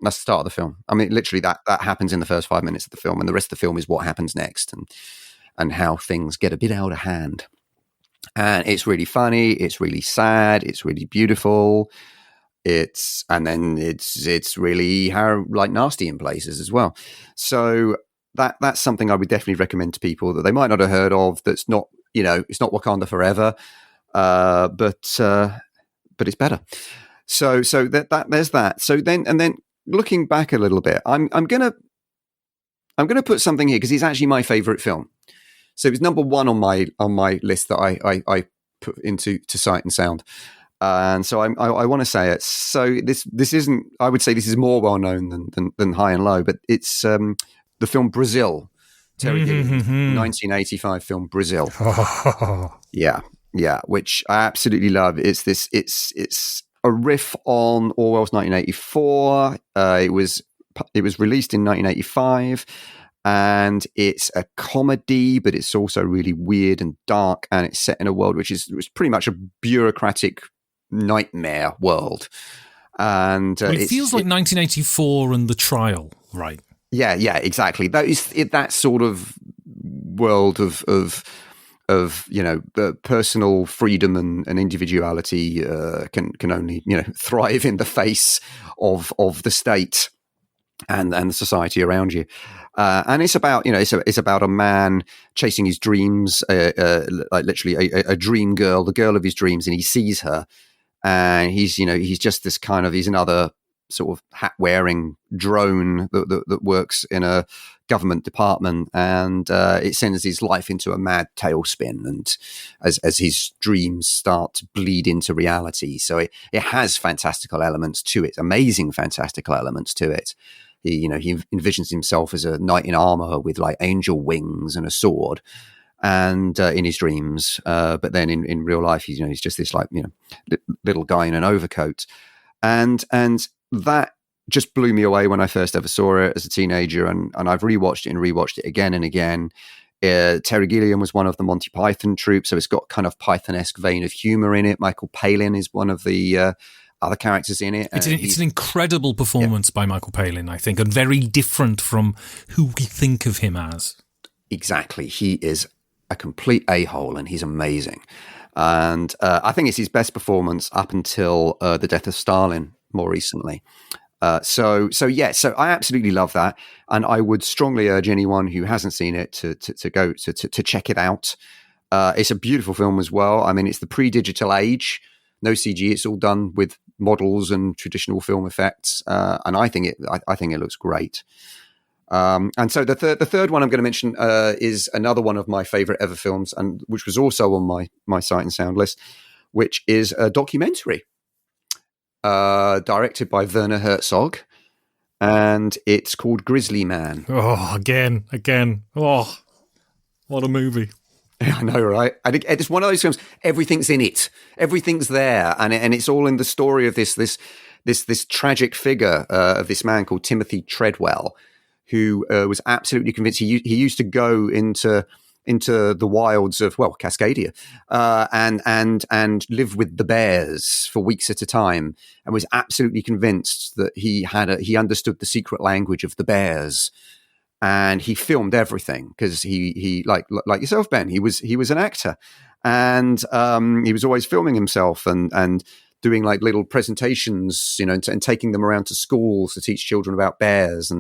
That's the start of the film. I mean, literally that happens in the first 5 minutes of the film, and the rest of the film is what happens next and how things get a bit out of hand. And it's really funny. It's really sad. It's really beautiful. It's really nasty in places as well. So that's something I would definitely recommend to people that they might not have heard of. That's not, it's not Wakanda Forever, but it's better. So that there's that. So then looking back a little bit, I'm gonna put something here because it's actually my favorite film. So it was number 1 on my list that I put into Sight and Sound, and so I want to say it. So this isn't. I would say this is more well known than High and Low, but it's the film Brazil, Terry Gilliam's 1985 film Brazil. Yeah, which I absolutely love. It's a riff on Orwell's 1984. It was released in 1985, and it's a comedy, but it's also really weird and dark, and it's set in a world which is pretty much a bureaucratic nightmare world. And it feels like 1984 and The Trial, right? Yeah, exactly. That sort of world of of the personal freedom and individuality can only thrive in the face of the state and the society around you. And it's about it's about a man chasing his dreams, like literally a dream girl, the girl of his dreams, and he sees her, and he's just this kind of, he's another sort of hat wearing drone that works in a government department, and it sends his life into a mad tailspin, and as his dreams start to bleed into reality. So it has fantastical elements to it, amazing fantastical elements to it. He envisions himself as a knight in armor with like angel wings and a sword, and in his dreams. But then in real life, he's just this little guy in an overcoat, and that just blew me away when I first ever saw it as a teenager, and I've rewatched it again and again. Terry Gilliam was one of the Monty Python troupe, so it's got kind of Python-esque vein of humor in it. Michael Palin is one of the other characters in it. It's an incredible performance by Michael Palin, I think, and very different from who we think of him as. Exactly. He is a complete a-hole, and he's amazing. And I think it's his best performance up until the death of Stalin more recently. So I absolutely love that, and I would strongly urge anyone who hasn't seen it to go to check it out. It's a beautiful film as well. I mean, it's the pre-digital age, no CG. It's all done with models and traditional film effects, and I think it looks great. And so the third one I'm going to mention is another one of my favorite ever films, and which was also on my Sight and Sound list, which is a documentary directed by Werner Herzog, and it's called Grizzly Man. Oh, again. Oh, what a movie. I know, right? And it's one of those films. Everything's in it. Everything's there, and it's all in the story of this tragic figure of this man called Timothy Treadwell, who was absolutely convinced. He used to go into the wilds of Cascadia and live with the bears for weeks at a time, and was absolutely convinced that he understood the secret language of the bears. And he filmed everything because he like yourself, Ben. He was an actor, and he was always filming himself and doing like little presentations, and taking them around to schools to teach children about bears.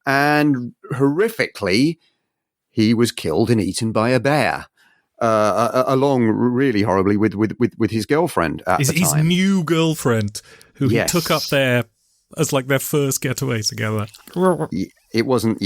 And horrifically, he was killed and eaten by a bear, along really horribly with his girlfriend at the time. His new girlfriend, who he took up there as like their first getaway together. It wasn't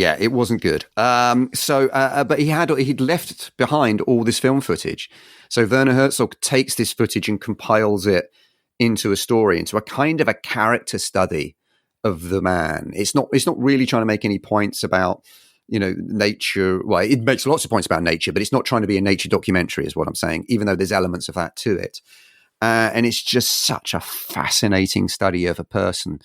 good. But he'd left behind all this film footage. So Werner Herzog takes this footage and compiles it into a story, into a kind of a character study of the man. It's not really trying to make any points about nature. Well, it makes lots of points about nature, but it's not trying to be a nature documentary, is what I'm saying, even though there's elements of that to it. And it's just such a fascinating study of a person.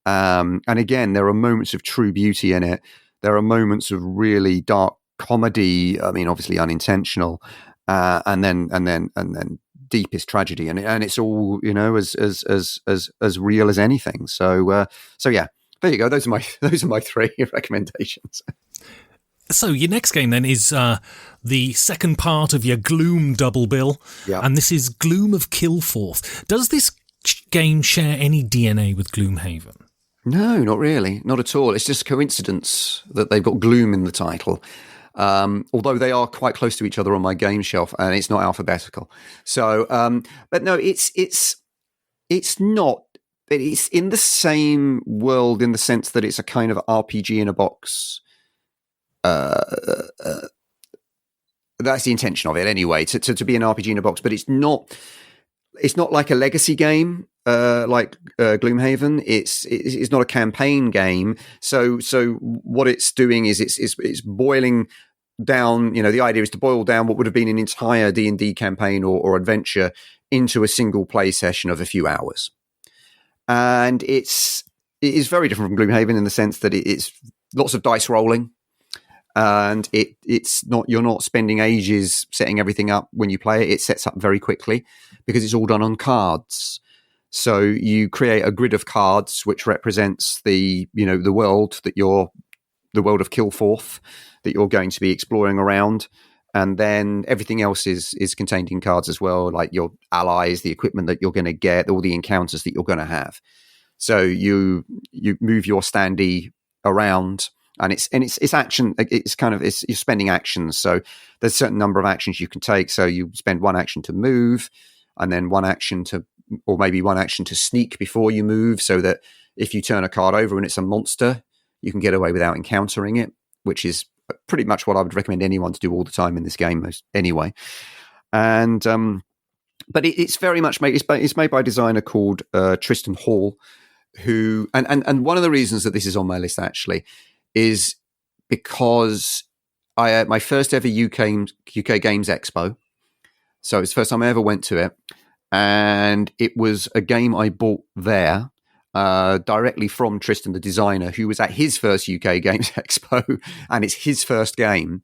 And again, there are moments of true beauty in it. There are moments of really dark comedy. I mean, obviously unintentional, and then deepest tragedy. And it's all as real as anything. So yeah, there you go. Those are my three recommendations. So your next game then is the second part of your Gloom double bill, and this is Gloom of Kilforth. Does this game share any DNA with Gloomhaven? No, not really. Not at all. It's just a coincidence that they've got Gloom in the title. Although they are quite close to each other on my game shelf, and it's not alphabetical. So, but no, it's not. It's in the same world in the sense that it's a kind of RPG in a box. That's the intention of it anyway, to be an RPG in a box, but it's not like a legacy game like Gloomhaven. It's not a campaign game. So what it's doing is it's boiling down. The idea is to boil down what would have been an entire D&D campaign or adventure into a single play session of a few hours. And it is very different from Gloomhaven in the sense that it's lots of dice rolling. And it's not, you're not spending ages setting everything up when you play it. It sets up very quickly because it's all done on cards. So you create a grid of cards which represents the world of Kilforth that you're going to be exploring around. and then everything else is contained in cards as well, like your allies, the equipment that you're going to get, all the encounters that you're going to have. So you move your standee around, and it's action. You're spending actions. So there's a certain number of actions you can take. So you spend one action to move, and then one action to sneak before you move, so that if you turn a card over and it's a monster, you can get away without encountering it, which is pretty much what I would recommend anyone to do all the time in this game anyway. And but it's very much it's made by a designer called Tristan Hall, who and one of the reasons that this is on my list actually is because my first ever UK Games Expo, so it's the first time I ever went to it, and it was a game I bought there directly from Tristan, the designer, who was at his first UK Games Expo, and it's his first game.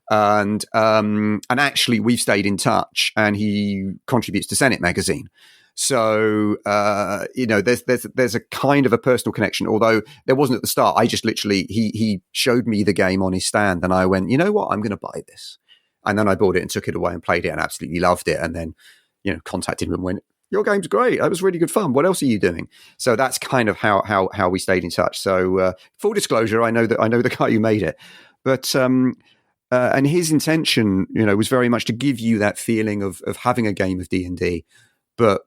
And actually, we've stayed in touch, and he contributes to Senate magazine. So there's a kind of a personal connection, although there wasn't at the start. I just literally he showed me the game on his stand, and I went, you know what, I'm going to buy this, and then I bought it and took it away and played it and absolutely loved it, and then contacted him and went, your game's great. That was really good fun. What else are you doing? So that's kind of how we stayed in touch. So full disclosure, I know the guy who made it, but and his intention, was very much to give you that feeling of having a game of D&D, but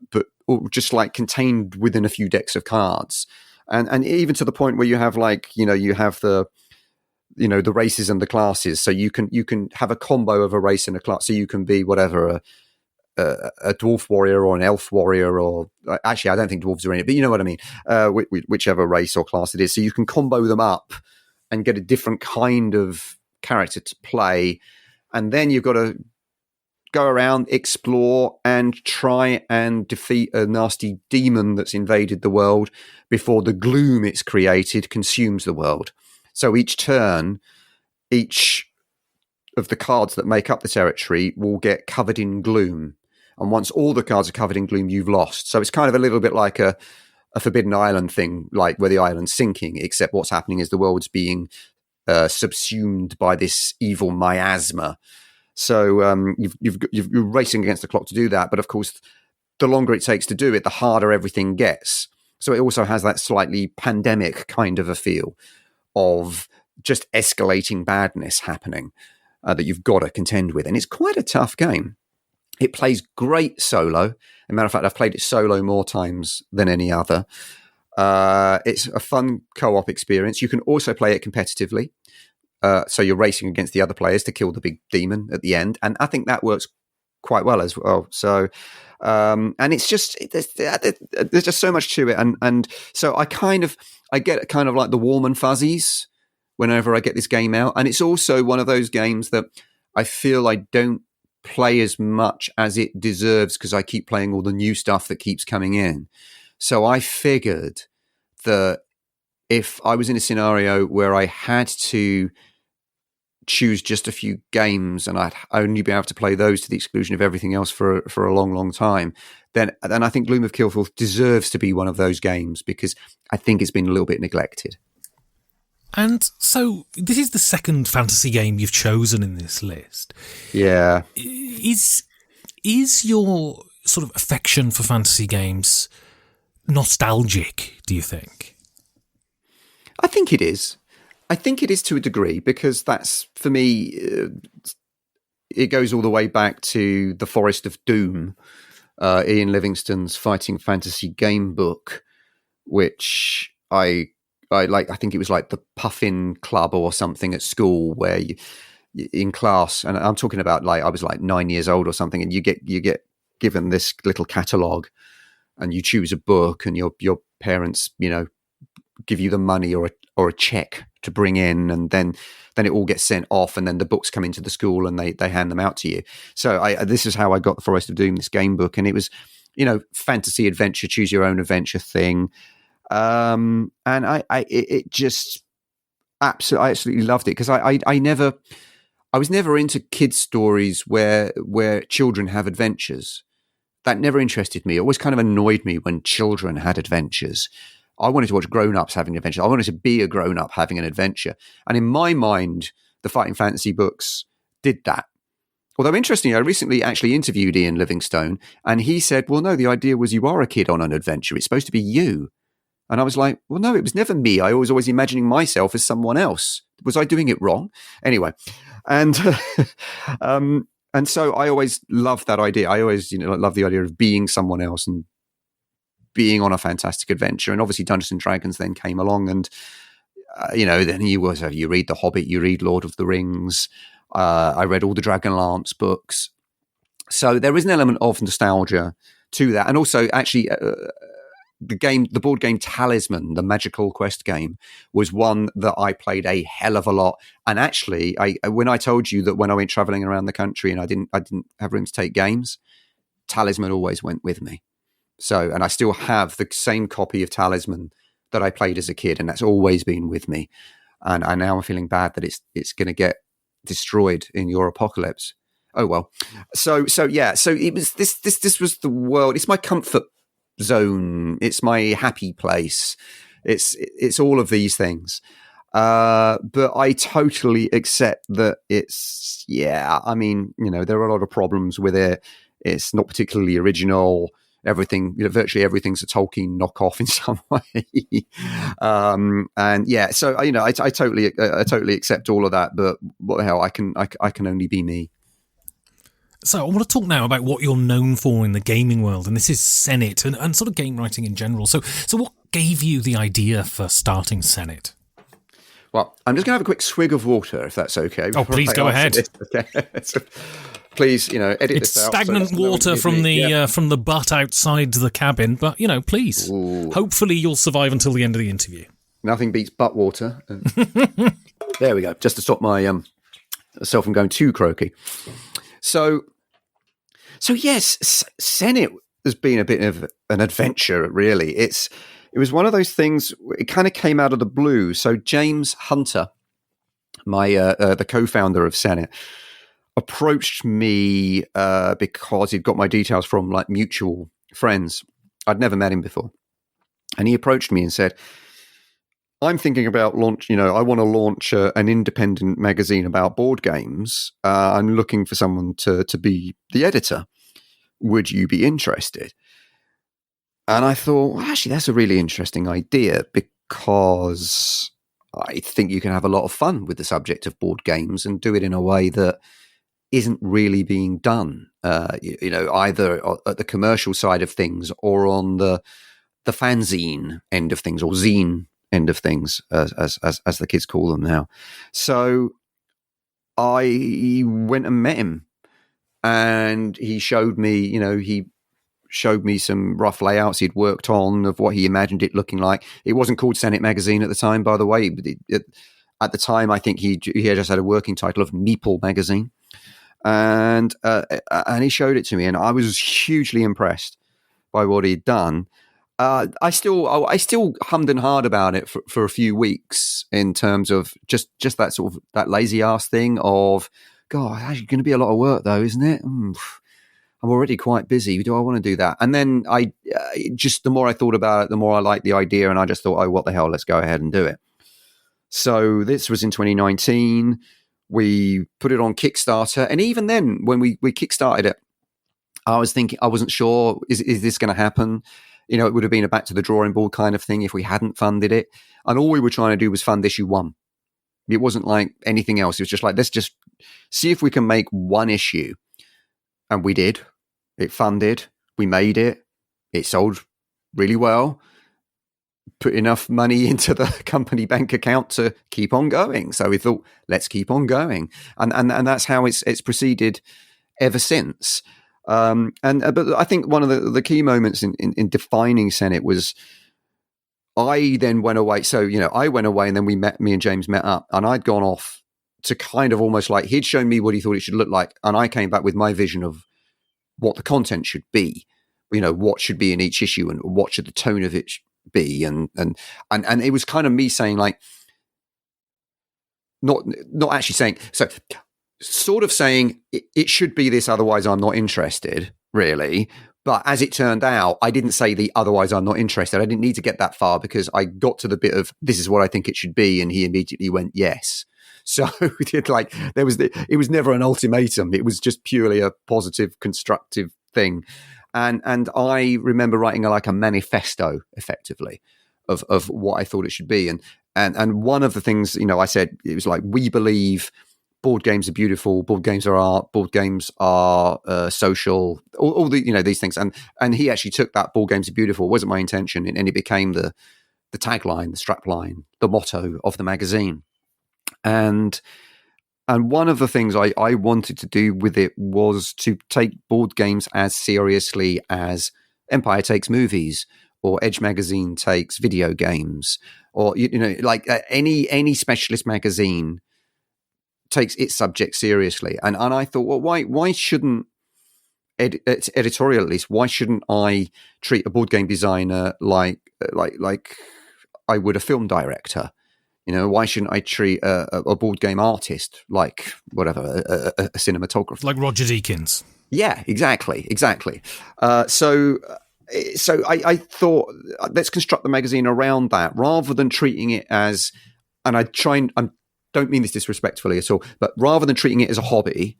just like contained within a few decks of cards, and even to the point where you have you have the the races and the classes, so you can have a combo of a race and a class, so you can be whatever a dwarf warrior or an elf warrior, or actually I don't think dwarves are in it, but you know what I mean, whichever race or class it is, so you can combo them up and get a different kind of character to play, and then you've got to go around, explore, and try and defeat a nasty demon that's invaded the world before the gloom it's created consumes the world. So each turn, each of the cards that make up the territory will get covered in gloom. And once all the cards are covered in gloom, you've lost. So it's kind of a little bit like a Forbidden Island thing, like where the island's sinking, except what's happening is the world's being subsumed by this evil miasma. So you're racing against the clock to do that. But of course, the longer it takes to do it, the harder everything gets. So it also has that slightly pandemic kind of a feel of just escalating badness happening that you've got to contend with. And it's quite a tough game. It plays great solo. As a matter of fact, I've played it solo more times than any other. It's a fun co-op experience. You can also play it competitively. So you're racing against the other players to kill the big demon at the end. And I think that works quite well as well. So, and it's just, there's just so much to it. And so I get kind of like the warm and fuzzies whenever I get this game out. And it's also one of those games that I feel I don't play as much as it deserves because I keep playing all the new stuff that keeps coming in. So I figured that if I was in a scenario where I had to choose just a few games and I'd only be able to play those to the exclusion of everything else for a long, long time, then I think Gloom of Kilforth deserves to be one of those games because I think it's been a little bit neglected. And so this is the second fantasy game you've chosen in this list. Yeah. Is your sort of affection for fantasy games nostalgic, do you think? I think it is. I think it is to a degree because that's, for me, it goes all the way back to The Forest of Doom, Ian Livingstone's fighting fantasy game book, which I like. I think it was like the Puffin Club or something at school where you in class, and I'm talking about like I was like 9 years old or something, and you get given this little catalogue, and you choose a book, and your parents, give you the money or a check to bring in, and then it all gets sent off, and then the books come into the school and they hand them out to you. So this is how I got The Forest of Doom, this game book, and it was fantasy adventure, choose your own adventure thing, and I just absolutely loved it because I was never into kids stories where children have adventures. That never interested me. It always kind of annoyed me when children had adventures. I wanted to watch grown-ups having adventures. I wanted to be a grown-up having an adventure. And in my mind, the fighting fantasy books did that. Although interestingly, I recently actually interviewed Ian Livingstone, and he said, well, no, the idea was you are a kid on an adventure. It's supposed to be you. And I was like, well, no, it was never me. I was always imagining myself as someone else. Was I doing it wrong? Anyway, and and so I always loved that idea. I always, love the idea of being someone else and being on a fantastic adventure. And obviously Dungeons and Dragons then came along, and then you read The Hobbit, you read Lord of the Rings. I read all the Dragonlance books. So there is an element of nostalgia to that. And also actually the board game Talisman, the Magical Quest game, was one that I played a hell of a lot. And actually, when I told you that when I went traveling around the country and I didn't have room to take games, Talisman always went with me. So, and I still have the same copy of Talisman that I played as a kid, and that's always been with me. And now I'm feeling bad that it's going to get destroyed in your apocalypse. Oh well. So yeah. So it was this was the world. It's my comfort zone. It's my happy place. It's all of these things. But I totally accept that it's, I mean, there are a lot of problems with it. It's not particularly original. Everything, virtually everything's a Tolkien knockoff in some way. And yeah, so I totally accept all of that. But what the hell, I can only be me. So I want to talk now about what you're known for in the gaming world, and this is Senate and sort of game writing in general. So what gave you the idea for starting Senate? Well, I'm just going to have a quick swig of water, if that's okay. Oh, please go ahead. Okay. So, please, edit it's this out. Stagnant water from the butt outside the cabin, but please. Ooh. Hopefully you'll survive until the end of the interview. Nothing beats butt water. There we go. Just to stop my self from going too croaky. So yes, Senate has been a bit of an adventure, really. It was one of those things. It kind of came out of the blue. So James Hunter, my the co-founder of Senate, approached me because he'd got my details from like mutual friends. I'd never met him before, and he approached me and said, I'm thinking about I want to launch an independent magazine about board games. I'm looking for someone to be the editor. Would you be interested? And I thought, well, actually, that's a really interesting idea, because I think you can have a lot of fun with the subject of board games and do it in a way that isn't really being done, either at the commercial side of things or on the fanzine end of things, or zine end of things, as the kids call them now. So I went and met him, and he showed me, he showed me some rough layouts he'd worked on of what he imagined it looking like. It wasn't called Senate Magazine at the time, by the way. At the time, I think he just had a working title of Meeple Magazine, and he showed it to me, and I was hugely impressed by what he'd done. I still hummed and hawed about it for a few weeks, in terms of just that sort of that lazy ass thing of, God, it's actually going to be a lot of work though, isn't it? I'm already quite busy. Do I want to do that? And then the more I thought about it, the more I liked the idea, and I just thought, oh, what the hell, let's go ahead and do it. So this was in 2019. We put it on Kickstarter, and even then, when we kickstarted it, I was thinking, I wasn't sure, is this going to happen? It would have been a back to the drawing board kind of thing if we hadn't funded it. And all we were trying to do was fund issue 1. It wasn't like anything else. It was just like, let's just see if we can make one issue. And we did. It funded. We made it. It sold really well. Put enough money into the company bank account to keep on going. So we thought, let's keep on going. And that's how it's proceeded ever since. But I think one of the key moments in defining Senate was, I then went away. So, I went away, and then me and James met up, and I'd gone off to kind of almost like, he'd shown me what he thought it should look like, and I came back with my vision of what the content should be, what should be in each issue, and what should the tone of it be. And it was kind of me saying, like, not actually saying, so sort of saying it should be this, otherwise I'm not interested, really. But as it turned out, I didn't say the otherwise I'm not interested. I didn't need to get that far, because I got to the bit of, this is what I think it should be, and he immediately went yes. So it was never an ultimatum. It was just purely a positive, constructive thing. And I remember writing a manifesto, effectively, of what I thought it should be. And one of the things, I said, it was like, we believe board games are beautiful, board games are art, board games are social, all the, these things. And he actually took that board games are beautiful, wasn't my intention, and it became the tagline, the strapline, the motto of the magazine. And one of the things I wanted to do with it was to take board games as seriously as Empire takes movies, or Edge magazine takes video games, or any specialist magazine takes its subject seriously. And I thought, well, why shouldn't editorial, at least, why shouldn't I treat a board game designer like I would a film director? Why shouldn't I treat a board game artist like whatever, a cinematographer, like Roger Deakins? Yeah, exactly. So I thought, let's construct the magazine around that, rather than treating it as, and I don't mean this disrespectfully at all, but rather than treating it as a hobby,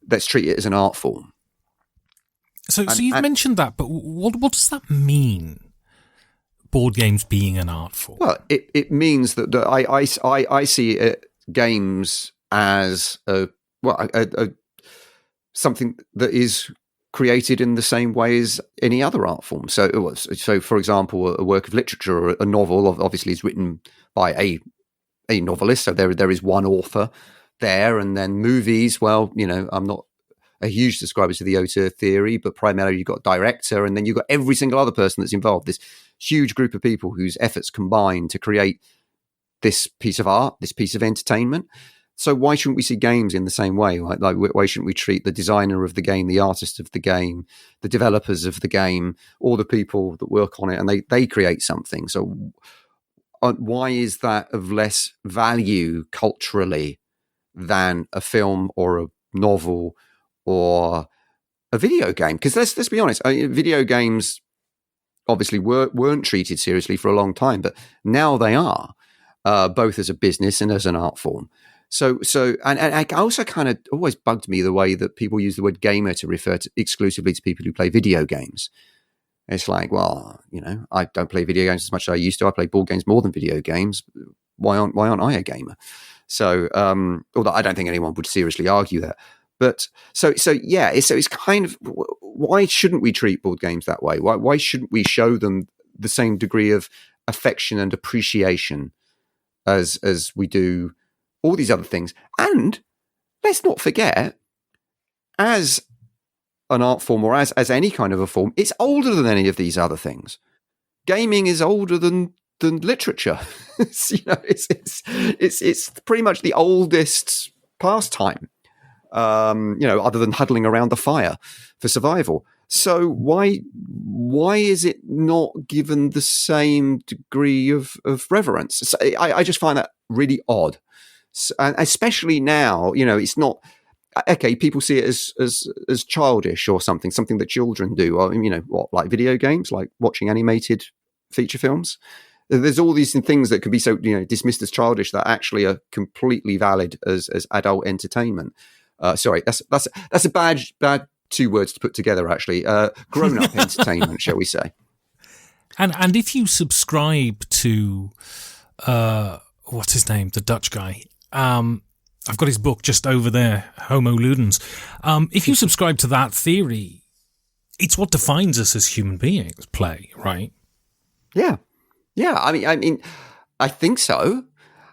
let's treat it as an art form. So you've mentioned that, but what does that mean? Board games being an art form? Well, it means that I see games as something that is created in the same way as any other art form. So for example, a work of literature or a novel obviously is written by a novelist. So there is one author there, and then movies. Well, I'm not a huge subscriber to the auteur theory, but primarily you've got director, and then you've got every single other person that's involved. This huge group of people whose efforts combine to create this piece of art, this piece of entertainment. So why shouldn't we see games in the same way? Like why shouldn't we treat the designer of the game, the artist of the game, the developers of the game, all the people that work on it, and they create something? So why is that of less value culturally than a film or a novel or a video game? Because let's be honest, video games obviously weren't treated seriously for a long time, but now they are, both as a business and as an art form. So and I also kind of always bugged me the way that people use the word gamer to refer exclusively to people who play video games. It's like, well, I don't play video games as much as I used to. I play board games more than video games. Why aren't I a gamer? So, although I don't think anyone would seriously argue that. But so it's kind of, why shouldn't we treat board games that way? Why shouldn't we show them the same degree of affection and appreciation as we do all these other things? And let's not forget, as an art form, or as any kind of a form, it's older than any of these other things. Gaming is older than literature. It's pretty much the oldest pastime. Other than huddling around the fire for survival. So why is it not given the same degree of reverence? So I just find that really odd, and especially now. It's not okay. People see it as childish or something that children do. Or, like video games, like watching animated feature films. There's all these things that can be so dismissed as childish that actually are completely valid as adult entertainment. Sorry, that's a bad two words to put together, actually. Grown-up entertainment, shall we say. And if you subscribe to, what's his name, the Dutch guy, I've got his book just over there, Homo Ludens. If you subscribe to that theory, it's what defines us as human beings, play, right? Yeah. I mean, I think so.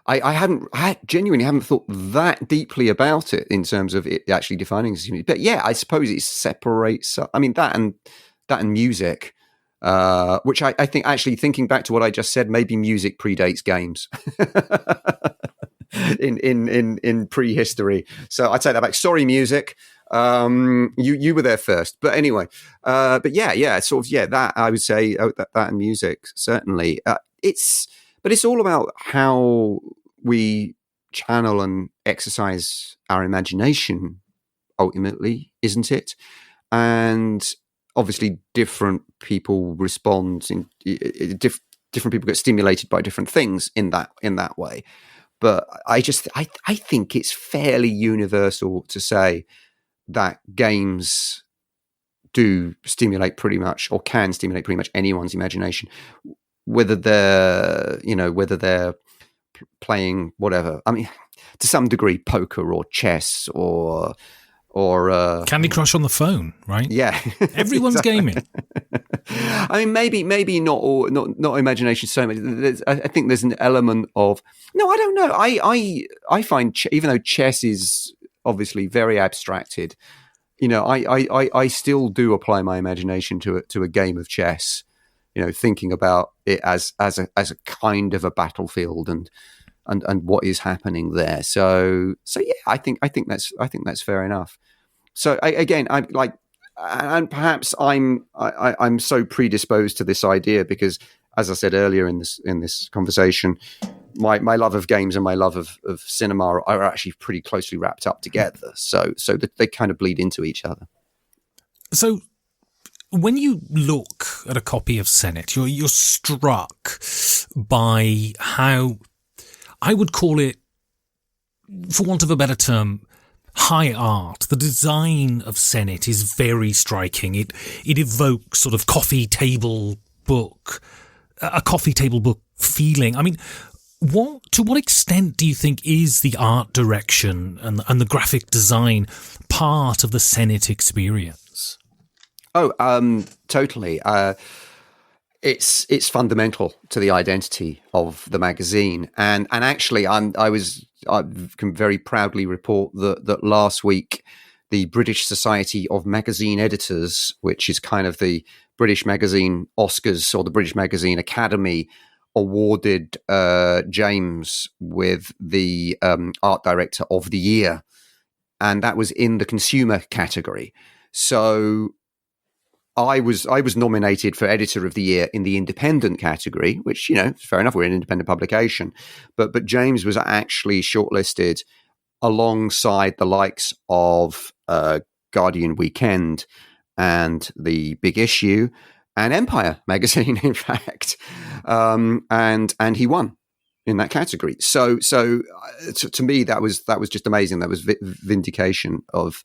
I genuinely haven't thought that deeply about it in terms of it actually defining us as human. But yeah, I suppose it separates. I mean, that and music, which I think, actually, thinking back to what I just said, maybe music predates games in prehistory. So I take that back. Sorry, music. You were there first, but anyway. But yeah, sort of, yeah. That I would say, that and music, certainly. But it's all about how we channel and exercise our imagination, ultimately, isn't it? And obviously, different people respond. Different people get stimulated by different things in that way. But I think it's fairly universal to say that games do stimulate pretty much, or can stimulate pretty much anyone's imagination, whether they're playing whatever. I mean, to some degree, poker or chess or Candy Crush on the phone, right? Yeah, everyone's gaming. I mean, maybe not imagination so much. I think there's an element of no. I don't know. I find even though chess is obviously very abstracted, I still do apply my imagination to a game of chess. Thinking about it as a kind of a battlefield and what is happening there. So yeah, I think that's fair enough. So again, I'm like, and perhaps I'm so predisposed to this idea because, as I said earlier in this conversation, my love of games and my love of cinema are actually pretty closely wrapped up together. So that they kind of bleed into each other. So when you look at a copy of Senet, you're struck by how, I would call it, for want of a better term, high art. The design of Senet is very striking. It evokes sort of a coffee table book feeling. I mean, to what extent do you think is the art direction and the graphic design part of the Senet experience? Oh, totally. It's fundamental to the identity of the magazine, and actually, I can very proudly report that last week, the British Society of Magazine Editors, which is kind of the British Magazine Oscars or the British Magazine Academy, awarded James with the Art Director of the Year, and that was in the consumer category. So I was nominated for Editor of the Year in the independent category, which, fair enough, we're an independent publication. But James was actually shortlisted alongside the likes of Guardian Weekend and The Big Issue and Empire magazine, in fact. And he won in that category. So to me, that was just amazing. That was vindication of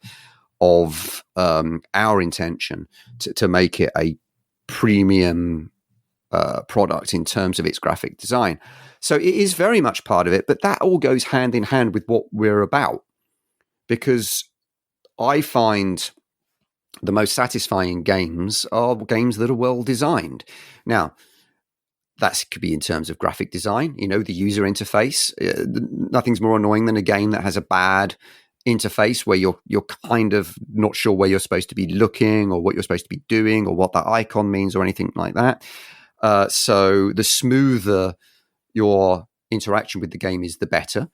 our intention to make it a premium product in terms of its graphic design. So it is very much part of it, but that all goes hand in hand with what we're about, because I find the most satisfying games are games that are well designed. Now, that could be in terms of graphic design, the user interface. Nothing's more annoying than a game that has a bad interface where you're kind of not sure where you're supposed to be looking or what you're supposed to be doing or what that icon means or anything like that. So the smoother your interaction with the game is, the better.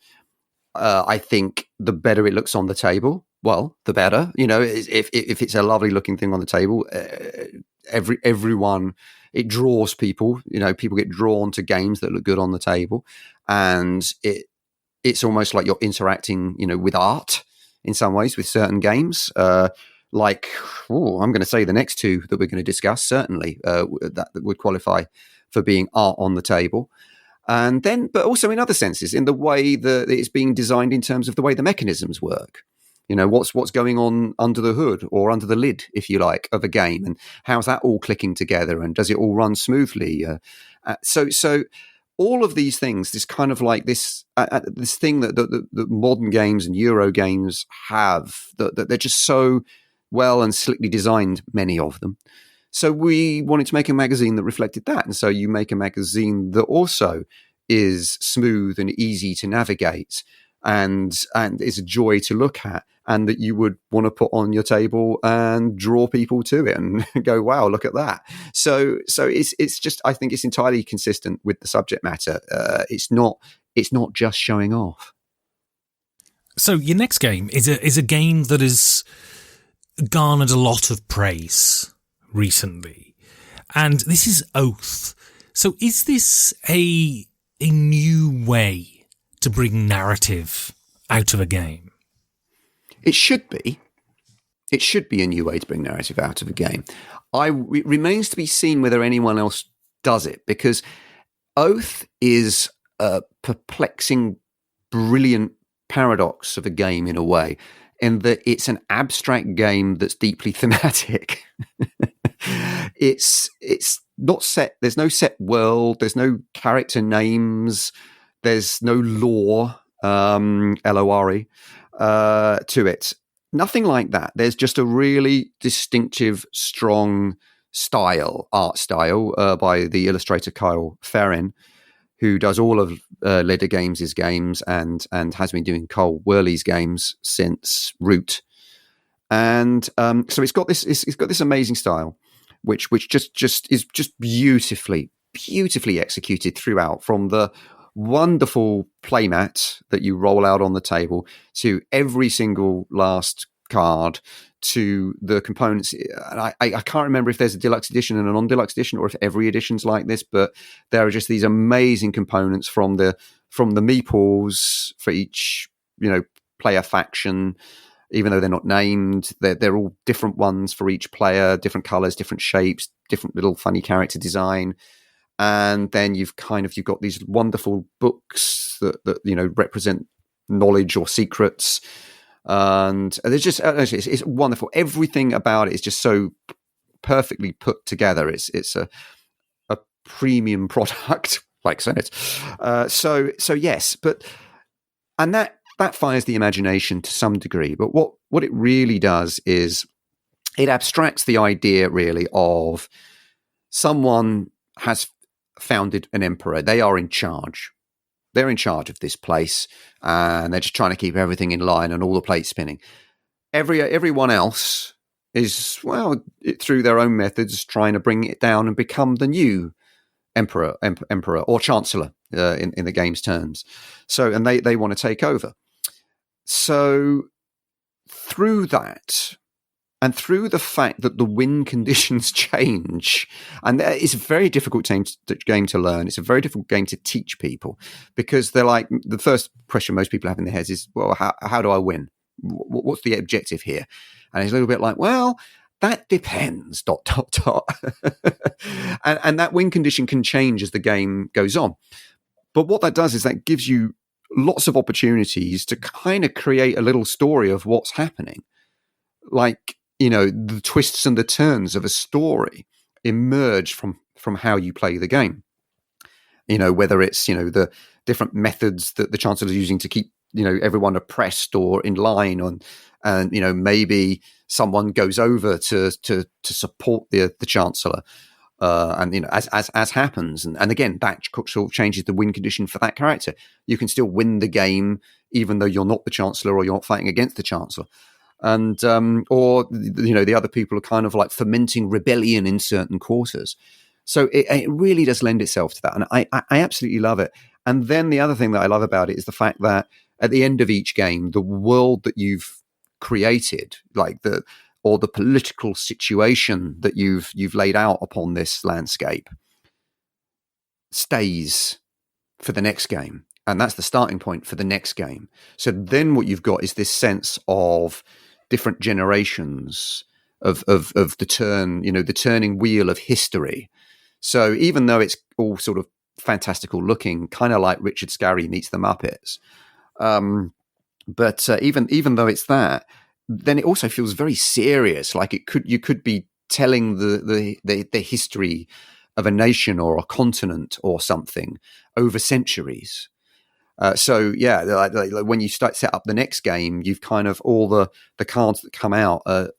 I think the better it looks on the table, well, the better. If it's a lovely looking thing on the table, everyone, it draws people. People get drawn to games that look good on the table, and it's almost like you're interacting, with art in some ways with certain games. I'm going to say the next two that we're going to discuss, certainly that would qualify for being art on the table. And then, but also in other senses, in the way that it's being designed in terms of the way the mechanisms work. What's going on under the hood or under the lid, if you like, of a game, and how's that all clicking together, and does it all run smoothly? So all of these things, this kind of like this thing that modern games and Euro games have, that they're just so well and slickly designed, many of them. So we wanted to make a magazine that reflected that, and so you make a magazine that also is smooth and easy to navigate, and is a joy to look at, and that you would want to put on your table and draw people to it and go, wow, look at that. So it's just, I think it's entirely consistent with the subject matter. It's not just showing off. So your next game is a game that has garnered a lot of praise recently, and this is Oath. So is this a new way to bring narrative out of a game? It should be. It should be a new way to bring narrative out of a game. It remains to be seen whether anyone else does it, because Oath is a perplexing brilliant paradox of a game in a way, in that it's an abstract game that's deeply thematic. It's not set. There's no set world. There's no character names. There's no lore, LORE, to it. Nothing like that. There's just a really distinctive, strong art style by the illustrator Kyle Ferrin, who does all of Leder Games' games and has been doing Cole Worley's games since Root. And so it's got this amazing style, which just is just beautifully executed throughout, from the wonderful playmat that you roll out on the table to every single last card, to the components. And I can't remember if there's a deluxe edition and a non-deluxe edition, or if every edition's like this, but there are just these amazing components from the meeples for each, player faction. Even though they're not named, they're all different ones for each player, different colors, different shapes, different little funny character design. And then you've got these wonderful books that represent knowledge or secrets. And there's just, it's wonderful. Everything about it is just so perfectly put together. It's a premium product, like Senate. So yes, and that fires the imagination to some degree. But what it really does is it abstracts the idea really of someone has founded an emperor. They are in charge. They're in charge of this place, and they're just trying to keep everything in line and all the plates spinning. Everyone else is, through their own methods, trying to bring it down and become the new emperor or chancellor in the game's terms. So, and they want to take over. So through that, and through the fact that the win conditions change, and it's a very difficult game to learn. It's a very difficult game to teach people, because they're like, the first question most people have in their heads is, well, how do I win? What's the objective here? And it's a little bit like, well, that depends, ... and that win condition can change as the game goes on. But what that does is that gives you lots of opportunities to kind of create a little story of what's happening. Like, the twists and the turns of a story emerge from how you play the game. Whether it's, the different methods that the Chancellor is using to keep, everyone oppressed or in line on, and, maybe someone goes over to support the Chancellor. And as happens, and again, that sort of changes the win condition for that character. You can still win the game even though you're not the Chancellor, or you're not fighting against the Chancellor, and or the other people are kind of like fomenting rebellion in certain quarters. So it really does lend itself to that, and I absolutely love it. And then the other thing that I love about it is the fact that at the end of each game, the world that you've created, or the political situation that you've laid out upon this landscape, stays for the next game. And that's the starting point for the next game. So then what you've got is this sense of different generations of the turning wheel of history. So even though it's all sort of fantastical looking, kind of like Richard Scarry meets the Muppets, but even though it's that, then it also feels very serious. Like you could be telling the history of a nation or a continent or something over centuries. So yeah, like when you set up the next game, you've kind of all the cards that come out are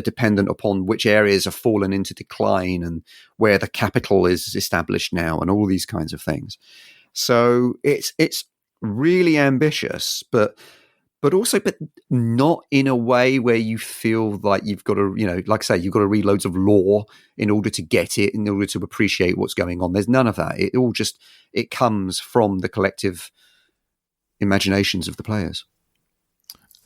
dependent upon which areas have fallen into decline and where the capital is established now, and all these kinds of things. So it's really ambitious, but not in a way where you feel like you've got to, like I say, you've got to read loads of lore in order to get it, in order to appreciate what's going on. There's none of that. It comes from the collective imaginations of the players.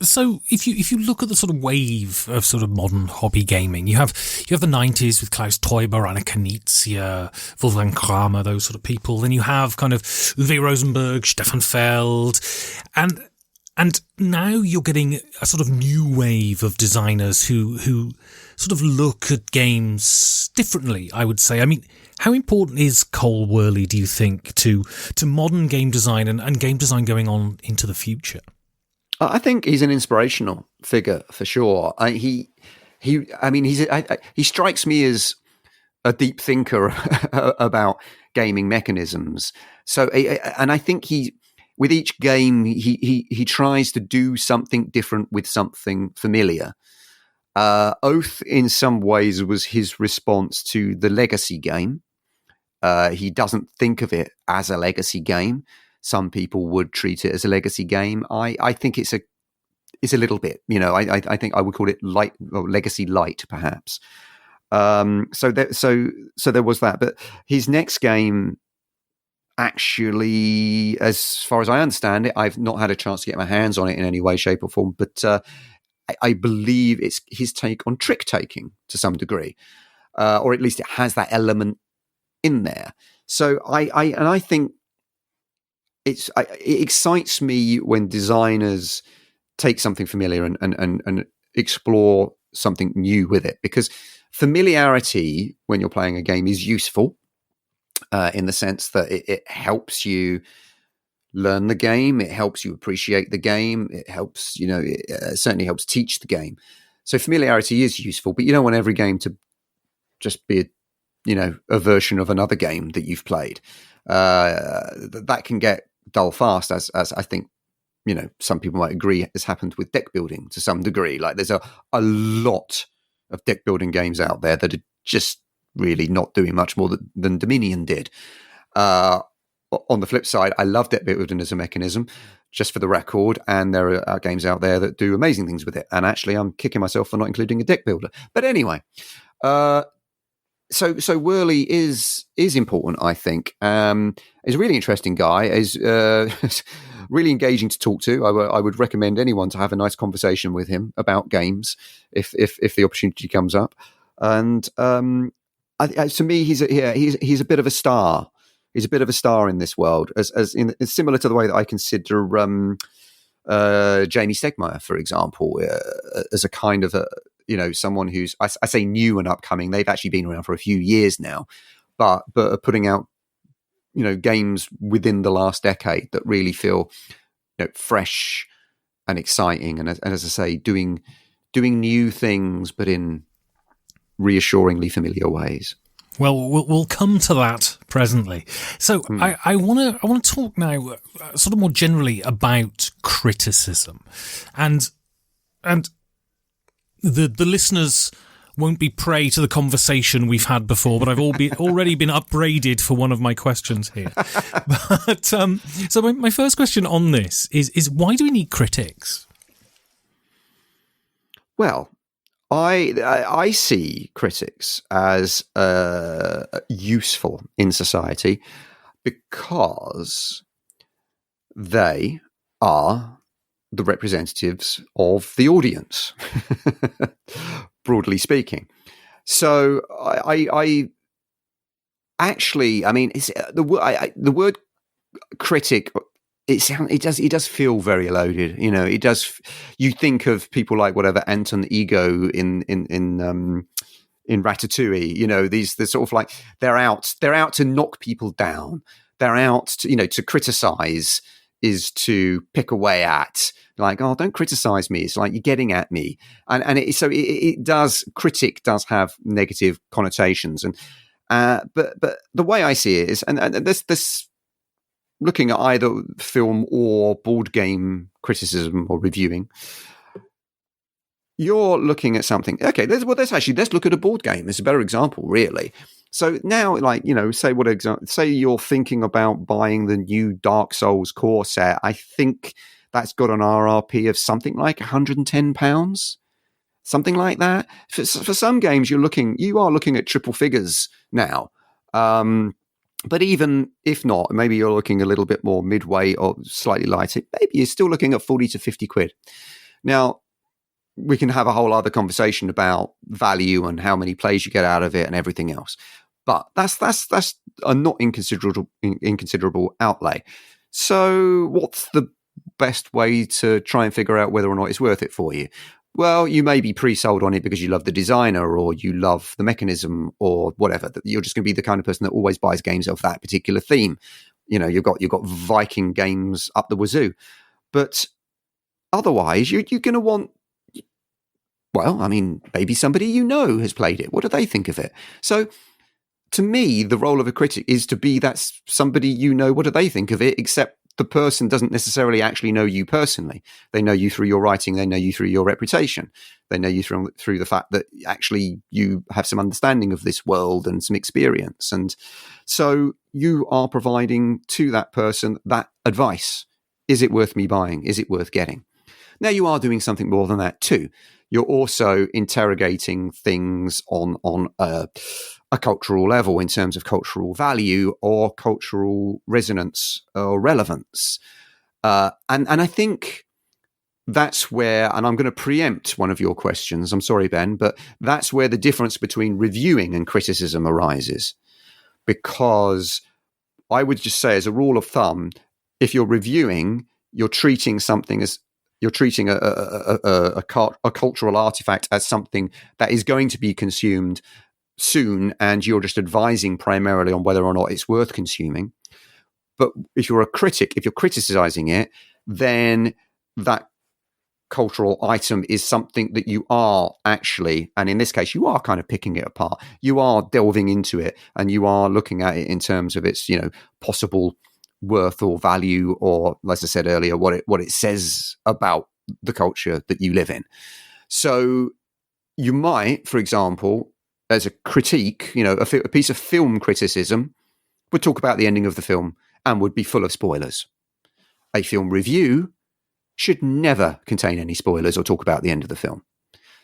So if you look at the sort of wave of sort of modern hobby gaming, you have the 90s with Klaus Teuber, Anna Knizia, Wolfgang Kramer, those sort of people. Then you have kind of Uwe Rosenberg, Stefan Feld, and now you're getting a sort of new wave of designers who sort of look at games differently, I would say. I mean, How important is Cole Worley, do you think, to modern game design and game design going on into the future? I think he's an inspirational figure for sure. He strikes me as a deep thinker about gaming mechanisms. So, and I think with each game, he tries to do something different with something familiar. Oath, in some ways, was his response to the legacy game. He doesn't think of it as a legacy game. Some people would treat it as a legacy game. I think it's a little bit. I think I would call it light, or legacy light, perhaps. So there was that. But his next game, actually, as far as I understand it, I've not had a chance to get my hands on it in any way, shape, or form. But I believe it's his take on trick taking to some degree, or at least it has that element in there. So I think it excites me when designers take something familiar and explore something new with it, because familiarity when you're playing a game is useful in the sense that it helps you learn the game, it helps you appreciate the game, it helps, it certainly helps teach the game. So familiarity is useful, but you don't want every game to just be a version of another game that you've played. That can get dull fast, as I think, some people might agree has happened with deck building to some degree. Like there's a lot of deck building games out there that are just really not doing much more than Dominion did. On the flip side, I love deck building as a mechanism, just for the record, and there are games out there that do amazing things with it. And actually, I'm kicking myself for not including a deck builder. But anyway, so Worley is important, I think. He's a really interesting guy. He's really engaging to talk to. I would recommend anyone to have a nice conversation with him about games if the opportunity comes up. And to me, he's a bit of a star. He's a bit of a star in this world, as similar to the way that I consider Jamie Stegmaier, for example, as a kind of someone who's I say new and upcoming. They've actually been around for a few years now, but are putting out games within the last decade that really feel fresh and exciting, and as I say, doing new things, but in reassuringly familiar ways. Well, we'll come to that presently. So I want to talk now, sort of more generally, about criticism, and the listeners won't be prey to the conversation we've had before, but I've already been upbraided for one of my questions here. But so my first question on this is why do we need critics? Well, I see critics as useful in society because they are the representatives of the audience, broadly speaking. So I actually, I mean, the word critic. It does feel very loaded, It does. You think of people like Anton Ego in Ratatouille. They're sort of like they're out to knock people down. They're out to criticize is to pick away at. Like, oh, don't criticize me. It's like you're getting at me, and it does. Critic does have negative connotations, and but the way I see it is, and this. Looking at either film or board game criticism or reviewing, you're looking at something. Okay, let's look at a board game. It's a better example, really. So now, say you're thinking about buying the new Dark Souls core set. I think that's got an RRP of something like £110, something like that. For some games, you are looking at triple figures now. But even if not, maybe you're looking a little bit more midway or slightly lighter, maybe you're still looking at 40 to 50 quid. Now, we can have a whole other conversation about value and how many plays you get out of it and everything else. But that's a not inconsiderable outlay. So what's the best way to try and figure out whether or not it's worth it for you? well, you may be pre-sold on it because you love the designer or you love the mechanism or whatever. That you're just going to be the kind of person that always buys games of that particular theme. You've got Viking games up the wazoo, but otherwise, you're going to want. Well, I mean, maybe somebody has played it. What do they think of it? So, to me, the role of a critic is to be that somebody What do they think of it? Except the person doesn't necessarily actually know you personally. They know you through your writing. They know you through your reputation. They know you through the fact that actually you have some understanding of this world and some experience. And so you are providing to that person that advice. Is it worth me buying? Is it worth getting? Now, you are doing something more than that too. You're also interrogating things on a cultural level in terms of cultural value or cultural resonance or relevance. And I think that's where, and I'm going to preempt one of your questions, I'm sorry, Ben, but that's where the difference between reviewing and criticism arises. Because I would just say, as a rule of thumb, if you're reviewing, you're treating something as you're treating a cultural artifact as something that is going to be consumed soon, and you're just advising primarily on whether or not it's worth consuming. But if you're a critic, if you're criticizing it, then that cultural item is something that you are actually, and in this case, you are kind of picking it apart. You are delving into it, and you are looking at it in terms of its, possible worth or value, or, as I said earlier, what it says about the culture that you live in. So you might, for example, as a critique, a piece of film criticism would talk about the ending of the film and would be full of spoilers. A film review should never contain any spoilers or talk about the end of the film.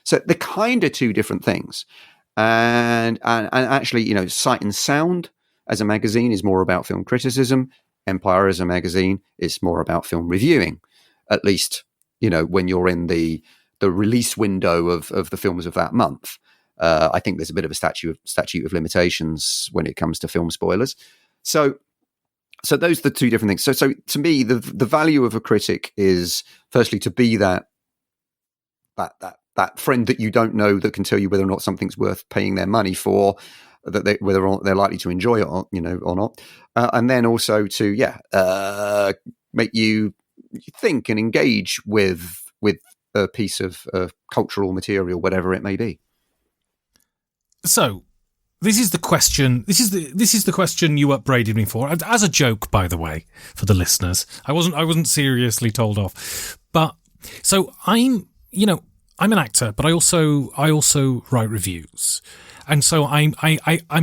So they're kind of two different things. And actually, Sight and Sound as a magazine is more about film criticism. Empire as a magazine is more about film reviewing, at least, when you're in the release window of the films of that month. I think there's a bit of a statute of limitations when it comes to film spoilers. So those are the two different things. So to me, the value of a critic is firstly to be that friend that you don't know that can tell you whether or not something's worth paying their money for, whether or not they're likely to enjoy it or not, and then also to make you think and engage with a piece of cultural material, whatever it may be. So, this is the question. This is the question you upbraided me for, as a joke, by the way, for the listeners. I wasn't seriously told off. But so I'm an actor, but I also write reviews, and so I'm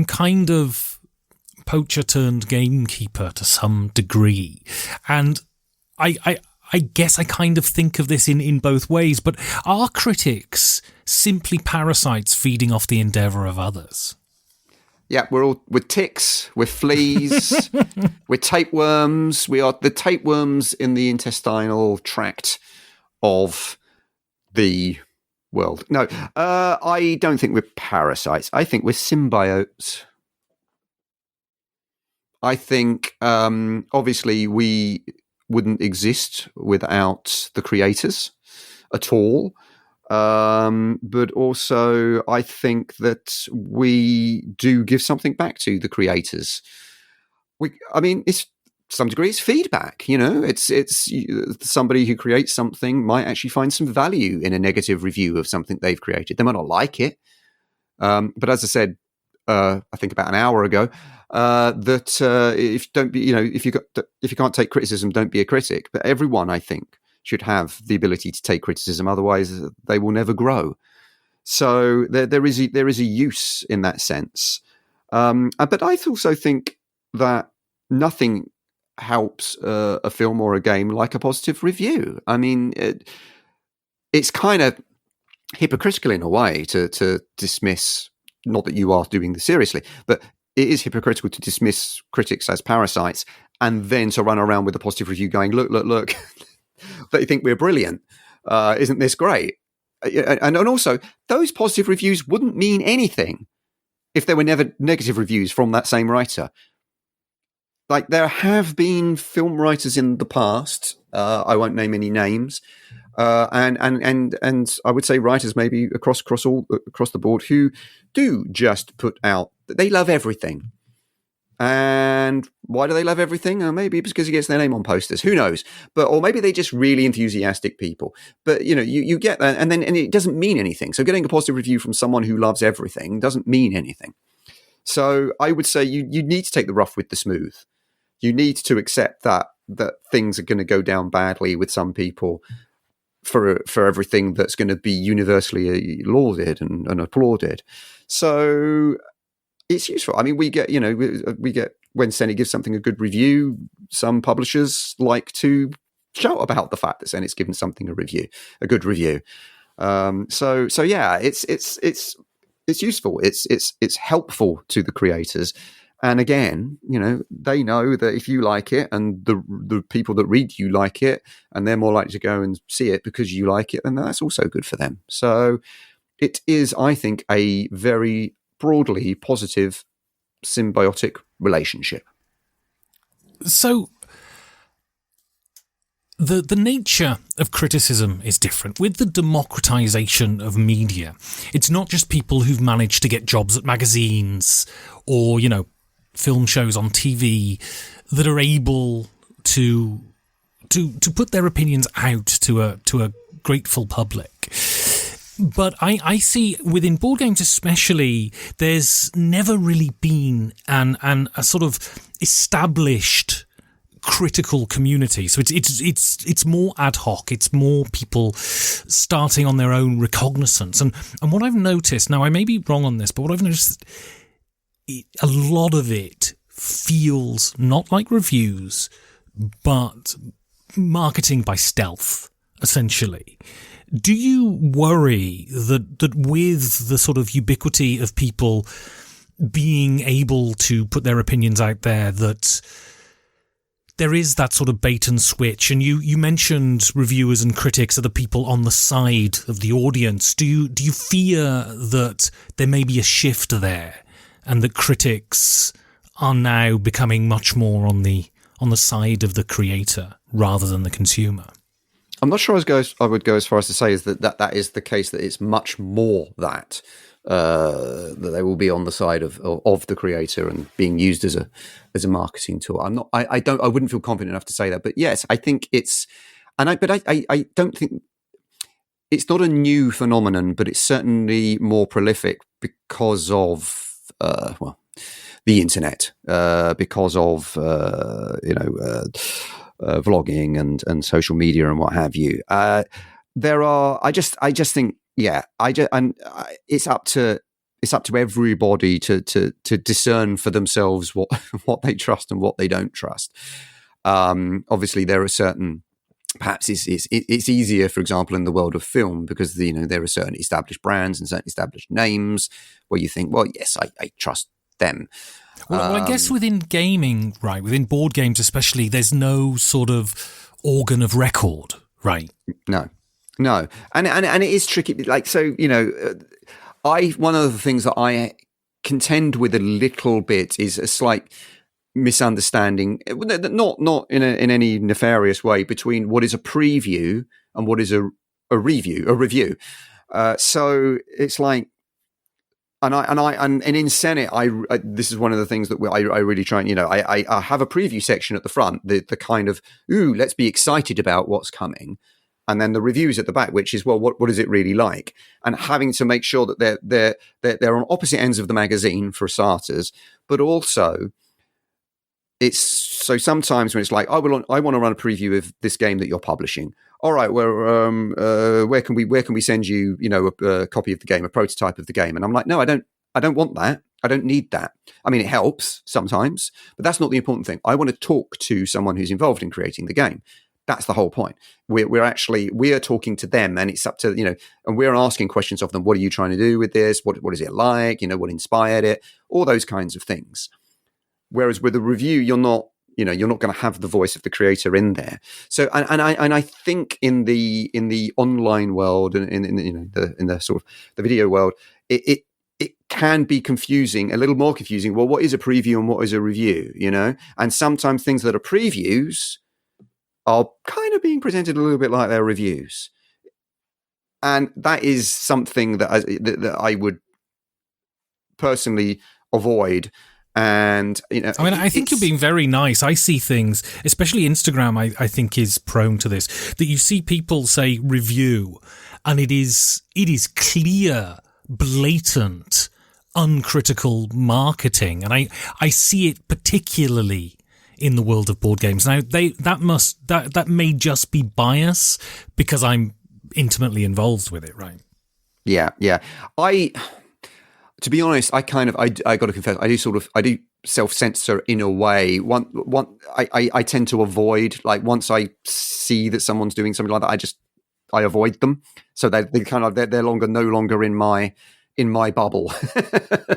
kind of poacher turned gamekeeper to some degree, and I guess I kind of think of this in both ways. But are critics simply parasites feeding off the endeavour of others? Yeah, we're ticks, we're fleas, we're tapeworms. We are the tapeworms in the intestinal tract of the world. No, I don't think we're parasites. I think we're symbiotes. I think, obviously, we wouldn't exist without the creators at all. But also, I think that we do give something back to the creators. It's to some degree, it's feedback. It's somebody who creates something might actually find some value in a negative review of something they've created. They might not like it, but as I said, I think about an hour ago, if you can't take criticism, don't be a critic. But everyone, I think, should have the ability to take criticism. Otherwise, they will never grow. So there is a use in that sense. But I also think that nothing helps a film or a game like a positive review. I mean, it's kind of hypocritical in a way to dismiss. Not that you are doing this seriously, but it is hypocritical to dismiss critics as parasites and then to run around with a positive review going, look. They think we're brilliant. Isn't this great? And also, those positive reviews wouldn't mean anything if there were never negative reviews from that same writer. Like, there have been film writers in the past, I won't name any names, and I would say writers maybe across the board who do just put out. They love everything. And why do they love everything? Maybe because it gets their name on posters. Who knows? Or maybe they're just really enthusiastic people. But you get that, and it doesn't mean anything. So getting a positive review from someone who loves everything doesn't mean anything. So I would say you need to take the rough with the smooth. You need to accept that things are going to go down badly with some people for everything that's going to be universally lauded and applauded. So it's useful. I mean, we get when Senny gives something a good review, some publishers like to shout about the fact that Senny's given something a good review. So yeah, it's useful. It's helpful to the creators. And again, they know that if you like it and the people that read you like it, and they're more likely to go and see it because you like it, then that's also good for them. So it is, I think, a very broadly positive symbiotic relationship. So the nature of criticism is different. With the democratization of media, it's not just people who've managed to get jobs at magazines or, film shows on TV that are able to put their opinions out to a grateful public. But I see within board games especially, there's never really been a sort of established critical community. So it's more ad hoc. It's more people starting on their own recognizance. And what I've noticed, now I may be wrong on this, but what I've noticed, a lot of it feels not like reviews, but marketing by stealth, essentially. Do you worry that with the sort of ubiquity of people being able to put their opinions out there, that there is that sort of bait and switch? And you mentioned reviewers and critics are the people on the side of the audience. Do you fear that there may be a shift there, and that critics are now becoming much more on the side of the creator rather than the consumer? I'm not sure I would go as far as to say is that is the case, that it's much more that they will be on the side of the creator and being used as a marketing tool. I wouldn't feel confident enough to say that, but yes, I think it's, I don't think it's not a new phenomenon, but it's certainly more prolific because of the internet, because of vlogging and social media and what have you. There are. I just think. Yeah. It's up to everybody to discern for themselves what they trust and what they don't trust. Obviously, there are certain. Perhaps it's easier, for example, in the world of film, because there are certain established brands and certain established names where you think, well, yes, I trust them. Well, I guess within gaming, right, within board games especially, there's no sort of organ of record, right? No. And it is tricky. Like, so, one of the things that I contend with a little bit is a slight misunderstanding, not in any nefarious way, between what is a preview and what is a review. So it's like, and in Senate, this is one of the things that I really try and, I have a preview section at the front, the kind of, let's be excited about what's coming. And then the reviews at the back, which is, well, what is it really like? And having to make sure that they're on opposite ends of the magazine for starters, but also it's so sometimes when it's like, I want to run a preview of this game that you're publishing. All right, well, where can we send you, a copy of the game, a prototype of the game? And I'm like, no, I don't want that. I don't need that. I mean, it helps sometimes, but that's not the important thing. I want to talk to someone who's involved in creating the game. That's the whole point. We are talking to them, and it's up to, and we're asking questions of them. What are you trying to do with this? What is it like? What inspired it? All those kinds of things. Whereas with a review, you're not going to have the voice of the creator in there. So, and I think in the online world and in the sort of the video world, it can be confusing, a little more confusing. Well, what is a preview and what is a review? And sometimes things that are previews are kind of being presented a little bit like they're reviews. And that is something that I would personally avoid. And, I mean, I think you're being very nice. I see things, especially Instagram, I think is prone to this, that you see people say review, and it is clear, blatant, uncritical marketing. And I see it particularly in the world of board games. Now, that may just be bias because I'm intimately involved with it, right? Yeah. To be honest, I got to confess, I do self-censor in a way. I tend to avoid, like, once I see that someone's doing something like that, I avoid them. So they're no longer in my bubble.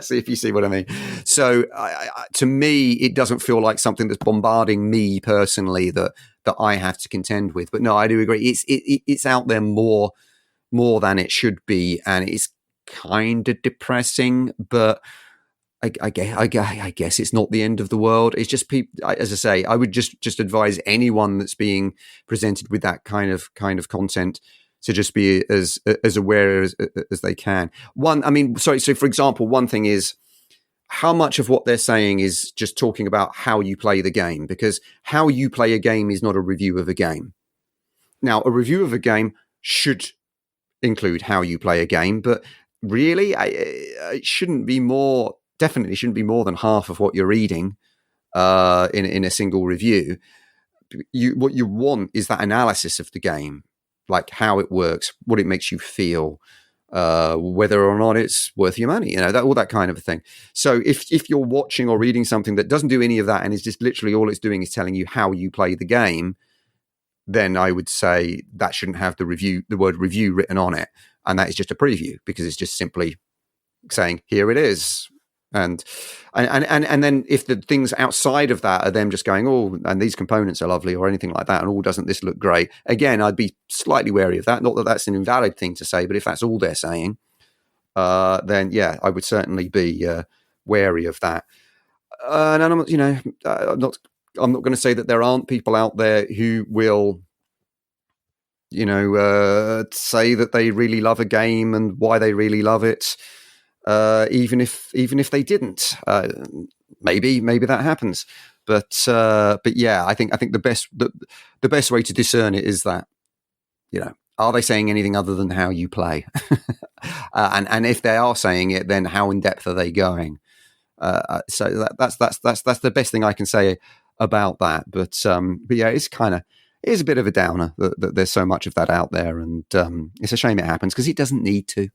See if you see what I mean. So to me, it doesn't feel like something that's bombarding me personally that I have to contend with. But no, I do agree. It's out there more than it should be, and it's kind of depressing, but I guess it's not the end of the world. It's just people. As I say, I would just advise anyone that's being presented with that kind of content to just be as aware as they can. So for example, one thing is how much of what they're saying is just talking about how you play the game, because how you play a game is not a review of a game. Now, a review of a game should include how you play a game, but really, it definitely shouldn't be more than half of what you're reading in a single review. What you want is that analysis of the game, like how it works, what it makes you feel, whether or not it's worth your money, all that kind of a thing. So if you're watching or reading something that doesn't do any of that and is just literally all it's doing is telling you how you play the game, then I would say that shouldn't have the word review written on it. And that is just a preview, because it's just simply saying, here it is. And then if the things outside of that are them just going, oh, and these components are lovely or anything like that, and oh, doesn't this look great? Again, I'd be slightly wary of that. Not that that's an invalid thing to say, but if that's all they're saying, then yeah, I would certainly be wary of that. And I'm not going to say that there aren't people out there who will, say that they really love a game and why they really love it, even if they didn't. Maybe that happens, but yeah, I think the best way to discern it is that, are they saying anything other than how you play, and if they are saying it, then how in depth are they going? So that's the best thing I can say about that. But yeah, it is a bit of a downer that there's so much of that out there, and it's a shame it happens because it doesn't need to.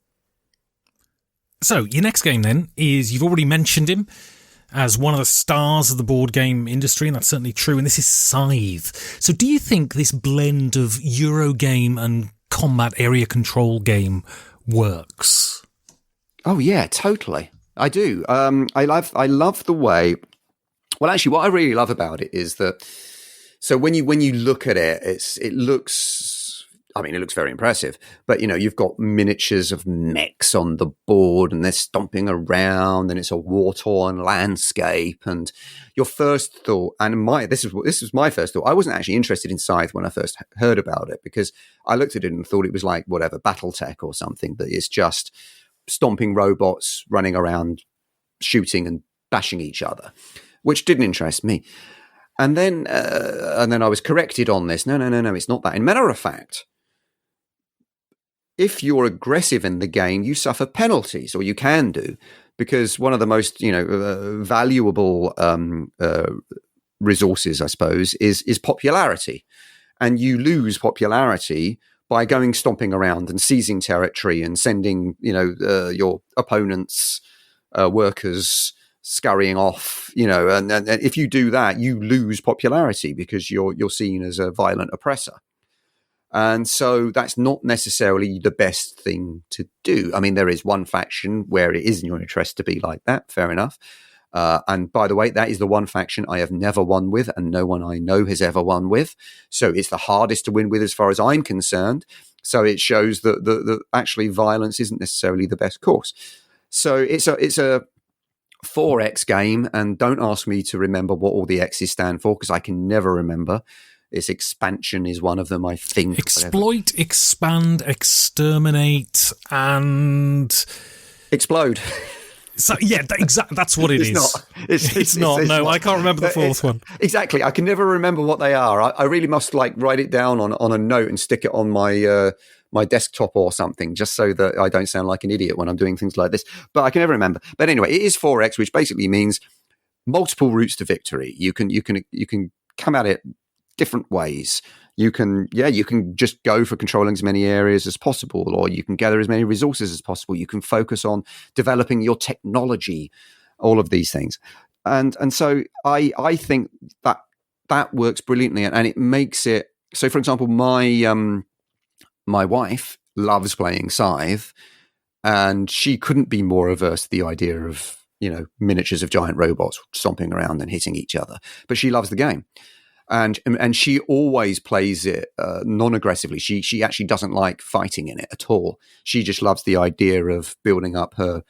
So your next game then is, you've already mentioned him as one of the stars of the board game industry, and that's certainly true, and this is Scythe. So do you think this blend of Eurogame and combat area control game works? Oh yeah, totally. I do. I love the way. Well, actually, what I really love about it is that. So when you look at it, it looks very impressive. But you've got miniatures of mechs on the board, and they're stomping around, and it's a war-torn landscape. And your first thought, and this was my first thought. I wasn't actually interested in Scythe when I first heard about it, because I looked at it and thought it was like whatever BattleTech or something that is just stomping robots running around, shooting and bashing each other, which didn't interest me. And then I was corrected on this. No, it's not that. In matter of fact, if you're aggressive in the game, you suffer penalties, or you can do, because one of the most valuable resources, I suppose, is popularity, and you lose popularity by going stomping around and seizing territory and sending your opponent's workers scurrying off, and if you do that, you lose popularity because you're seen as a violent oppressor. And so that's not necessarily the best thing to do. I mean, there is one faction where it is in your interest to be like that. Fair enough. And by the way, that is the one faction I have never won with, and no one I know has ever won with. So it's the hardest to win with as far as I'm concerned. So it shows that actually violence isn't necessarily the best course. So it's a 4X game, and don't ask me to remember what all the X's stand for, because I can never remember. Its expansion is one of them, I think. Exploit, expand, exterminate, and explode. So, yeah, that's what it is. It's not. No, I can't remember the fourth one. Exactly. I can never remember what they are. I really must write it down on a note and stick it on my my desktop or something, just so that I don't sound like an idiot when I'm doing things like this. But I can never remember. But anyway, it is 4X, which basically means multiple routes to victory. You can come at it different ways. You can just go for controlling as many areas as possible, or you can gather as many resources as possible. You can focus on developing your technology, all of these things. And so I think that works brilliantly, and it makes it so. For example, my wife loves playing Scythe, and she couldn't be more averse to the idea of miniatures of giant robots stomping around and hitting each other. But she loves the game. And she always plays it non-aggressively. She actually doesn't like fighting in it at all. She just loves the idea of building up her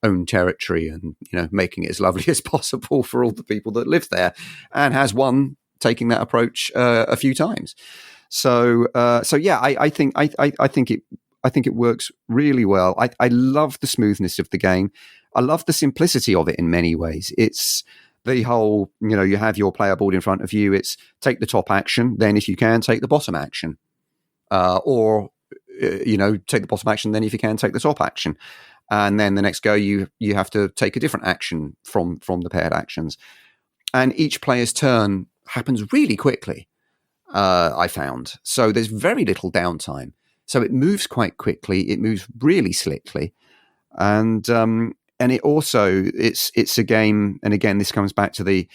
own territory and making it as lovely as possible for all the people that live there, and has won taking that approach a few times. So yeah, I think it works really well. I love the smoothness of the game. I love the simplicity of it in many ways. It's the whole, you have your player board in front of you. It's take the top action, then if you can, take the bottom action. Or take the bottom action, then if you can, take the top action. And then the next go, you have to take a different action from the paired actions. And each player's turn happens really quickly, I found. So there's very little downtime. So it moves quite quickly. It moves really slickly. And it also, it's a game, and again, this comes back to the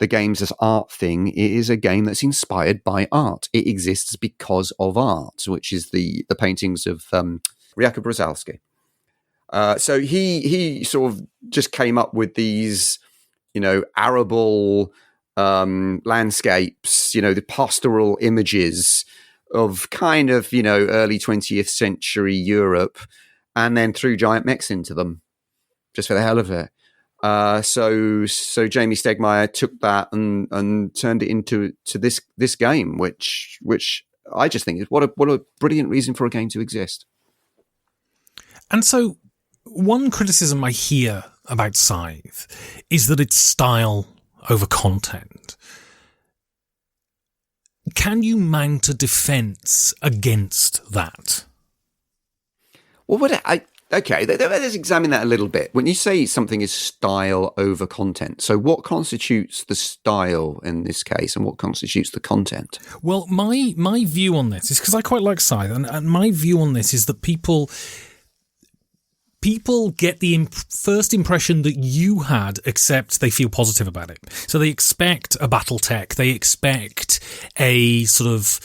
games as art thing. It is a game that's inspired by art. It exists because of art, which is the paintings of Riaka Brzezalski. So he sort of just came up with these, arable landscapes, the pastoral images of kind of, early 20th century Europe, and then threw giant mechs into them, just for the hell of it. So Jamie Stegmaier took that and turned it into this game, which I just think is what a brilliant reason for a game to exist. And so one criticism I hear about Scythe is that it's style over content. Can you mount a defense against that? Well, okay, let's examine that a little bit. When you say something is style over content, so what constitutes the style in this case, and what constitutes the content? Well, my view on this is, because I quite like Scythe, and my view on this is that people get the first impression that you had, except they feel positive about it. So they expect a battle tech, they expect a sort of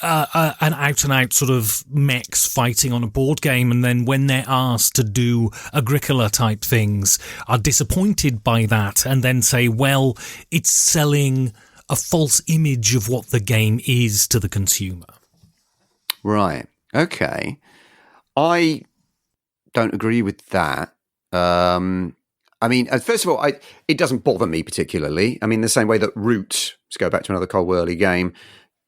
an out-and-out sort of mechs fighting on a board game, and then when they're asked to do Agricola type things, are disappointed by that, and then say, well, it's selling a false image of what the game is to the consumer. Right. Okay. I don't agree with that. I mean, first of all, it doesn't bother me particularly. I mean, the same way that Root, let's go back to another Cold Whirly game,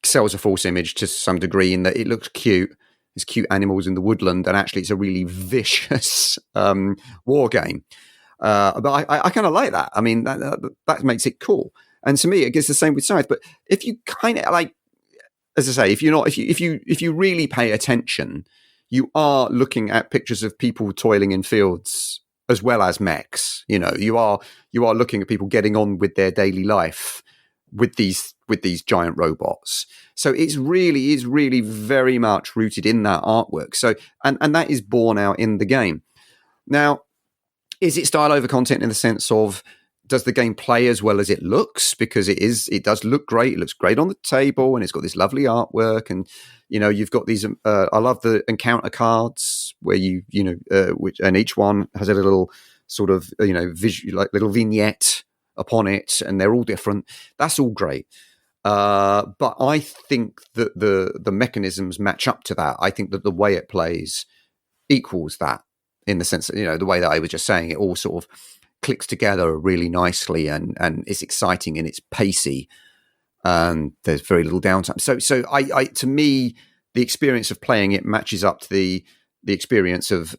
sells a false image to some degree in that it looks cute. There's cute animals in the woodland, and actually it's a really vicious war game. But I kind of like that. I mean, that makes it cool. And to me, it gets the same with Scythe. But if you kind of like, as I say, if you really pay attention, you are looking at pictures of people toiling in fields as well as mechs. You are looking at people getting on with their daily life with these giant robots. So it's really very much rooted in that artwork. So and that is borne out in the game. Now, is it style over content in the sense of, does the game play as well as it looks? Because it does look great. It looks great on the table, and it's got this lovely artwork. And you've got these. I love the encounter cards where which, and each one has a little sort of visual, like little vignette upon it, and they're all different. That's all great. But I think that the mechanisms match up to that. I think that the way it plays equals that, in the sense that, the way that I was just saying, it all sort of clicks together really nicely, and it's exciting and it's pacey. and there's very little downtime. So I to me, the experience of playing it matches up to the experience of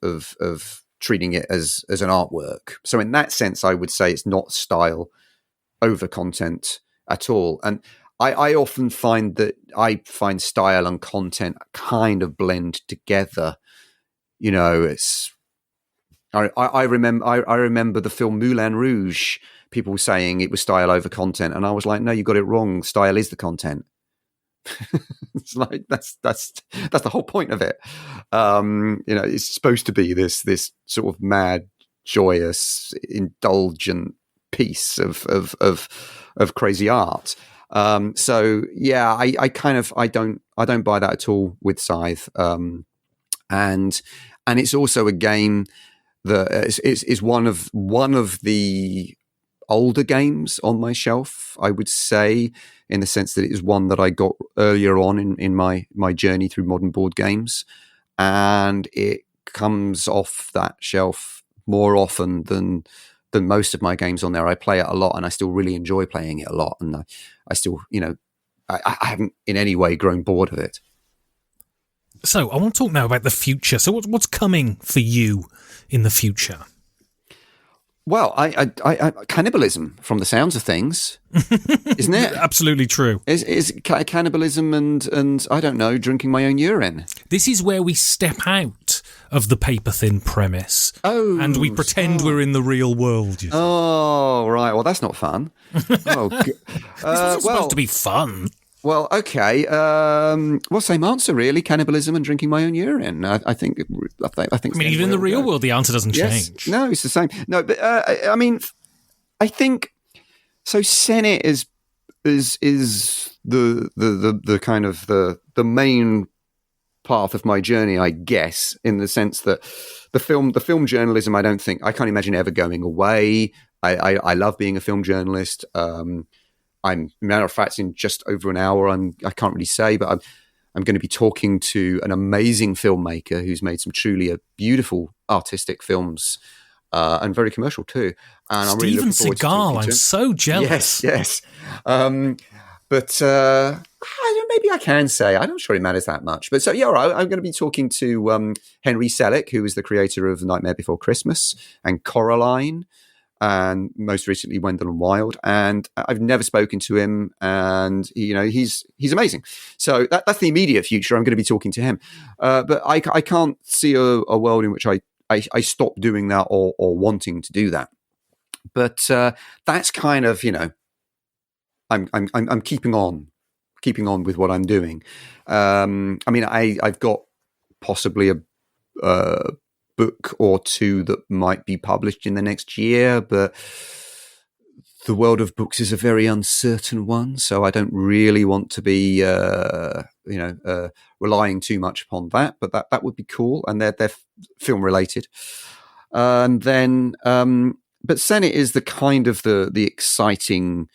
treating it as an artwork. So in that sense, I would say it's not style over content at all. And I often find that I find style and content kind of blend together. You know, it's I remember the film Moulin Rouge. People saying it was style over content, and I was like, no, you got it wrong. Style is the content. It's like that's the whole point of it. You know, it's supposed to be this sort of mad, joyous, indulgent piece of crazy art. So yeah, I don't buy that at all with Scythe. And it's also a game that is one of the older games on my shelf, I would say, in the sense that it is one that I got earlier on in my journey through modern board games, and it comes off that shelf more often than most of my games on there. I play it a lot, and I still really enjoy playing it a lot, and I still, you know, I haven't in any way grown bored of it. So I want to talk now about the future. So what's coming for you in the future? Well, I cannibalism, from the sounds of things, isn't it? Absolutely true. Is cannibalism and I don't know, drinking my own urine. This is where we step out of the paper-thin premise and we pretend we're in the real world. Oh, right. Well, that's not fun. Oh, this wasn't supposed to be fun. Well, okay. Well, same answer, really. Cannibalism and drinking my own urine. I think. I mean, even in the real world, the answer doesn't change. No, it's the same. No, but I mean, I think so. Senate is the kind of the main path of my journey, I guess, in the sense that the film journalism, I can't imagine ever going away. I love being a film journalist. Matter of fact, in just over an hour, I can't really say, but I'm going to be talking to an amazing filmmaker who's made some truly beautiful artistic films, and very commercial too. And I'm really looking forward to talking to him. I'm so jealous. Yes. But maybe I can say, I'm not sure it matters that much. But so, yeah, all right, I'm going to be talking to Henry Selick, who is the creator of Nightmare Before Christmas and Coraline, and most recently Wendell and Wild. And I've never spoken to him, and he's amazing. So that's the immediate future. I'm going to be talking to him, but I can't see a world in which I stop doing that or wanting to do that. But that's kind of, I'm keeping on with what I'm doing. I mean, I've got possibly a book or two that might be published in the next year, but the world of books is a very uncertain one, so I don't really want to be relying too much upon that. But that would be cool, and they're film related. And then but Senate is the kind of the exciting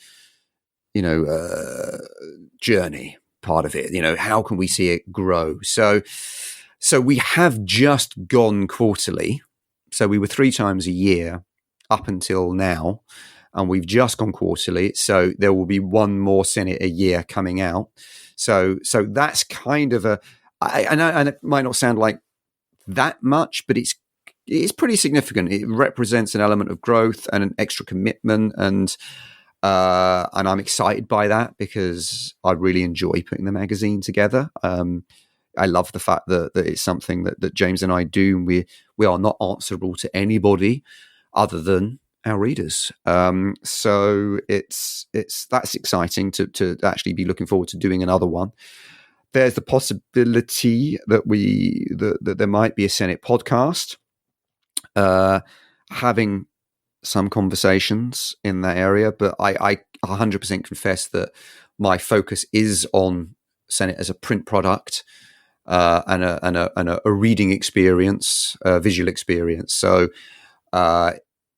journey part of it. How can we see it grow? So we have just gone quarterly. So we were 3 times a year up until now, and we've just gone quarterly. So there will be one more Senate a year coming out. So that's kind of and it might not sound like that much, but it's pretty significant. It represents an element of growth and an extra commitment, and I'm excited by that because I really enjoy putting the magazine together. I love the fact that it's something that James and I do. We are not answerable to anybody other than our readers. So that's exciting to actually be looking forward to doing another one. There's the possibility that there might be a Senate podcast, having some conversations in that area, but I 100% confess that my focus is on Senate as a print product, and a reading experience, visual experience. So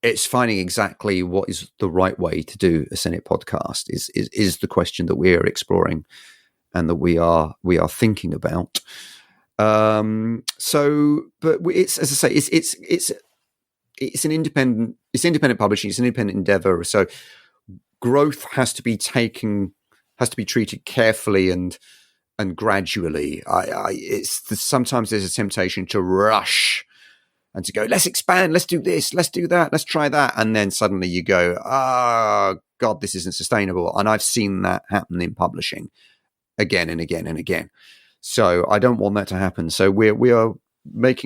it's finding exactly what is the right way to do a Senate podcast is the question that we're exploring and that we are thinking about. But it's, as I say, it's an independent publishing. It's an independent endeavor. So growth has to be taken has to be treated carefully and gradually. Sometimes there's a temptation to rush and to go, let's expand, let's do this, let's do that, let's try that. And then suddenly you go, God, this isn't sustainable. And I've seen that happen in publishing again and again and again. So I don't want that to happen. So we are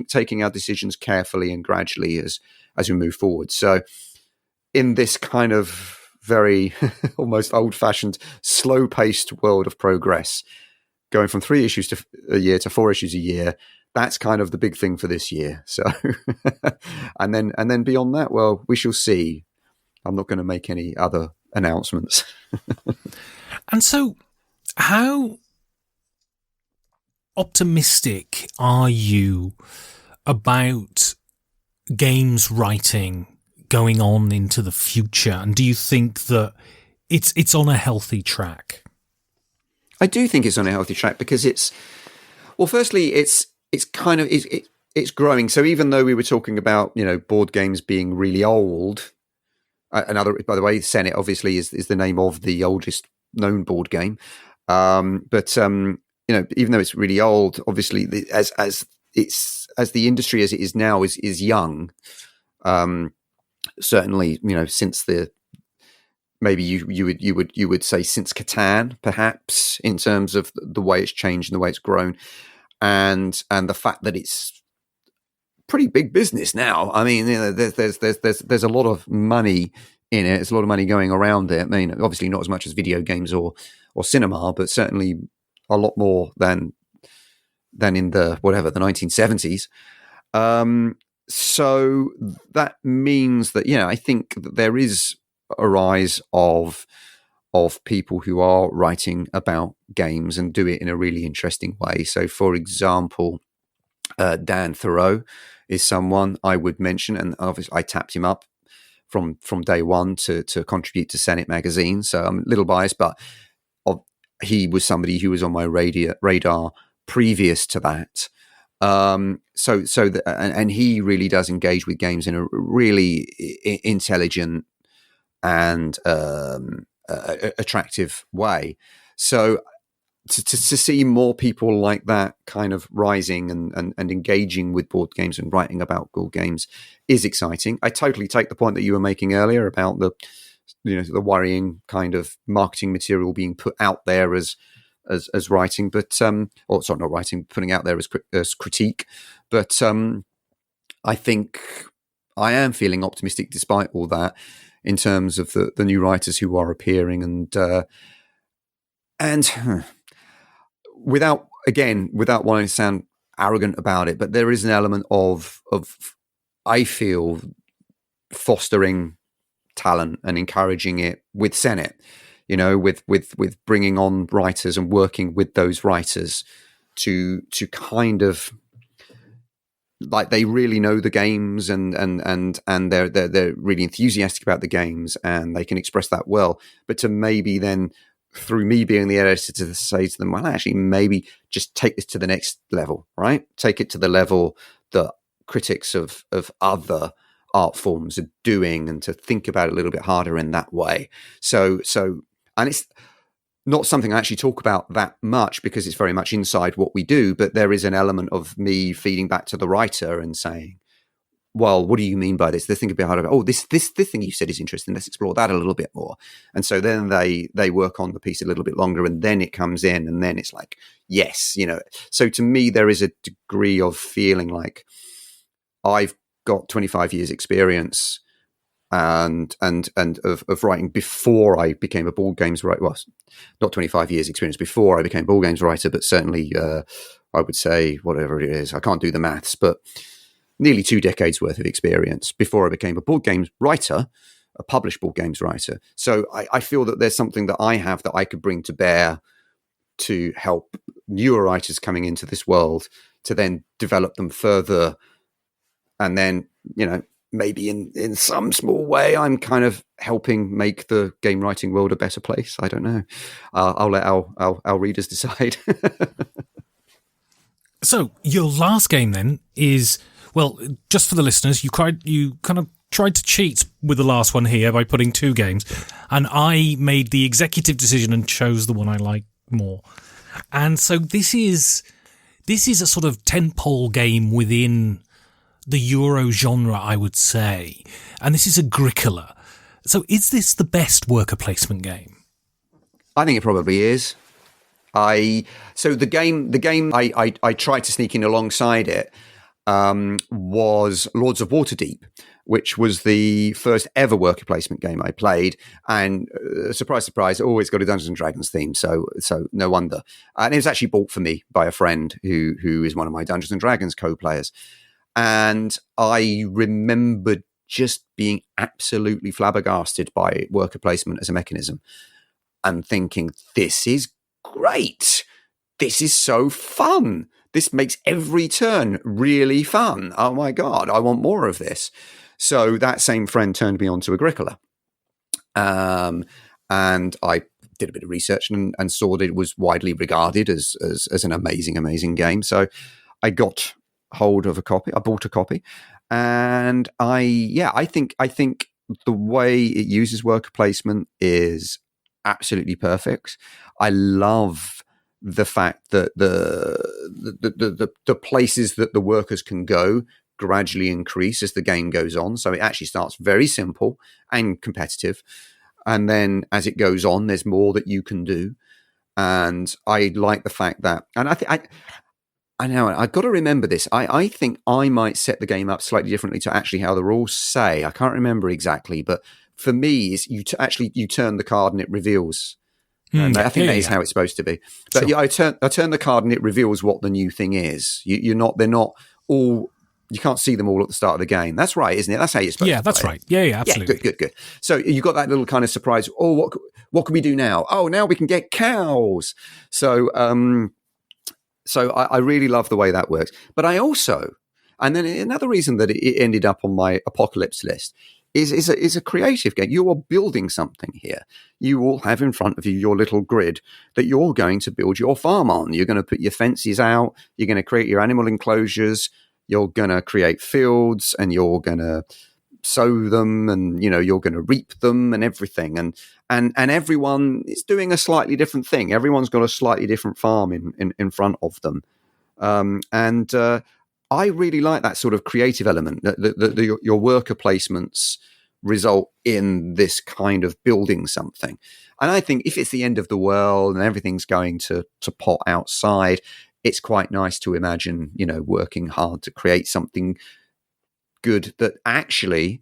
taking our decisions carefully and gradually as we move forward. So in this kind of very almost old-fashioned, slow-paced world of progress, going from 3 issues a year to 4 issues a year, that's kind of the big thing for this year. So, and then beyond that, well, we shall see. I'm not going to make any other announcements. And so, how optimistic are you about games writing going on into the future? And do you think that it's on a healthy track? I do think it's on a healthy track because firstly, it's growing. So even though we were talking about, board games being really old, by the way, Senate obviously is the name of the oldest known board game. But even though it's really old, obviously as the industry as it is now is young. Certainly, since maybe you would say since Catan, perhaps, in terms of the way it's changed and the way it's grown, and the fact that it's pretty big business now. I mean, there's a lot of money in it. There's a lot of money going around it. I mean, obviously not as much as video games or cinema, but certainly a lot more than in the 1970s. So that means that, I think that there is a rise of people who are writing about games and do it in a really interesting way. So, for example, Dan Thoreau is someone I would mention, and obviously I tapped him up from day one to contribute to Senate magazine. So I'm a little biased, but he was somebody who was on my radar previous to that. And he really does engage with games in a really intelligent and attractive way. So to see more people like that kind of rising and engaging with board games and writing about board games is exciting. I totally take the point that you were making earlier about the worrying kind of marketing material being put out there as writing, but not writing, putting out there as critique. But I think I am feeling optimistic despite all that in terms of the new writers who are appearing, and without wanting to sound arrogant about it, but there is an element of I feel fostering talent and encouraging it with Senate. With bringing on writers and working with those writers to kind of, like, they really know the games and they're really enthusiastic about the games and they can express that well. But to maybe then, through me being the editor, to say to them, well, actually, maybe just take this to the next level, right? Take it to the level that critics of other art forms are doing, and to think about it a little bit harder in that way. So, and it's not something I actually talk about that much because it's very much inside what we do, but there is an element of me feeding back to the writer and saying, well, what do you mean by this? They think a bit harder about, this thing you said is interesting. Let's explore that a little bit more. And so then they work on the piece a little bit longer, and then it comes in, and then it's like, yes, So to me, there is a degree of feeling like I've got 25 years experience and of writing before I became a board games writer. Well, not 25 years experience before I became a board games writer, but certainly I would say, whatever it is, I can't do the maths, but nearly 2 decades worth of experience before I became a board games writer, a published board games writer. So I feel that there's something that I have that I could bring to bear to help newer writers coming into this world to then develop them further. And then, maybe in some small way, I'm kind of helping make the game writing world a better place. I don't know. I'll let our readers decide. So your last game then is, well, just for the listeners, you kind of tried to cheat with the last one here by putting 2 games, and I made the executive decision and chose the one I like more. And so this is a sort of tentpole game within the Euro genre, I would say. And this is Agricola. So is this the best worker placement game? I think it probably is. So the game I tried to sneak in alongside it was Lords of Waterdeep, which was the first ever worker placement game I played. And surprise, surprise, always got a Dungeons and Dragons theme. So no wonder. And it was actually bought for me by a friend who is one of my Dungeons and Dragons co-players. And I remember just being absolutely flabbergasted by worker placement as a mechanism and thinking, this is great. This is so fun. This makes every turn really fun. Oh my God, I want more of this. So that same friend turned me on to Agricola. And I did a bit of research and saw that it was widely regarded as an amazing, amazing game. So I got hold of a copy. I bought a copy. And I think the way it uses worker placement is absolutely perfect. I love the fact that the places that the workers can go gradually increase as the game goes on. So it actually starts very simple and competitive. And then as it goes on, there's more that you can do. And I like the fact that, and I know I've got to remember this. I think I might set the game up slightly differently to actually how the rules say. I can't remember exactly, but for me, is you turn the card and it reveals. And I think that is how it's supposed to be. But sure. I turn the card and it reveals what the new thing is. They're not all. You can't see them all at the start of the game. That's right, isn't it? That's how you're supposed to play. Yeah, that's right. Yeah, absolutely. Yeah, good. So you got that little kind of surprise. Oh, what can we do now? Oh, now we can get cows. So I really love the way that works. But I also, and then another reason that it ended up on my apocalypse list is a creative game. You are building something here. You all have in front of you your little grid that you're going to build your farm on. You're going to put your fences out. You're going to create your animal enclosures. You're going to create fields and you're going to sow them and, you're going to reap them and everything. And everyone is doing a slightly different thing. Everyone's got a slightly different farm in front of them. I really like that sort of creative element, that your worker placements result in this kind of building something. And I think if it's the end of the world and everything's going to pot outside, it's quite nice to imagine, working hard to create something good that actually,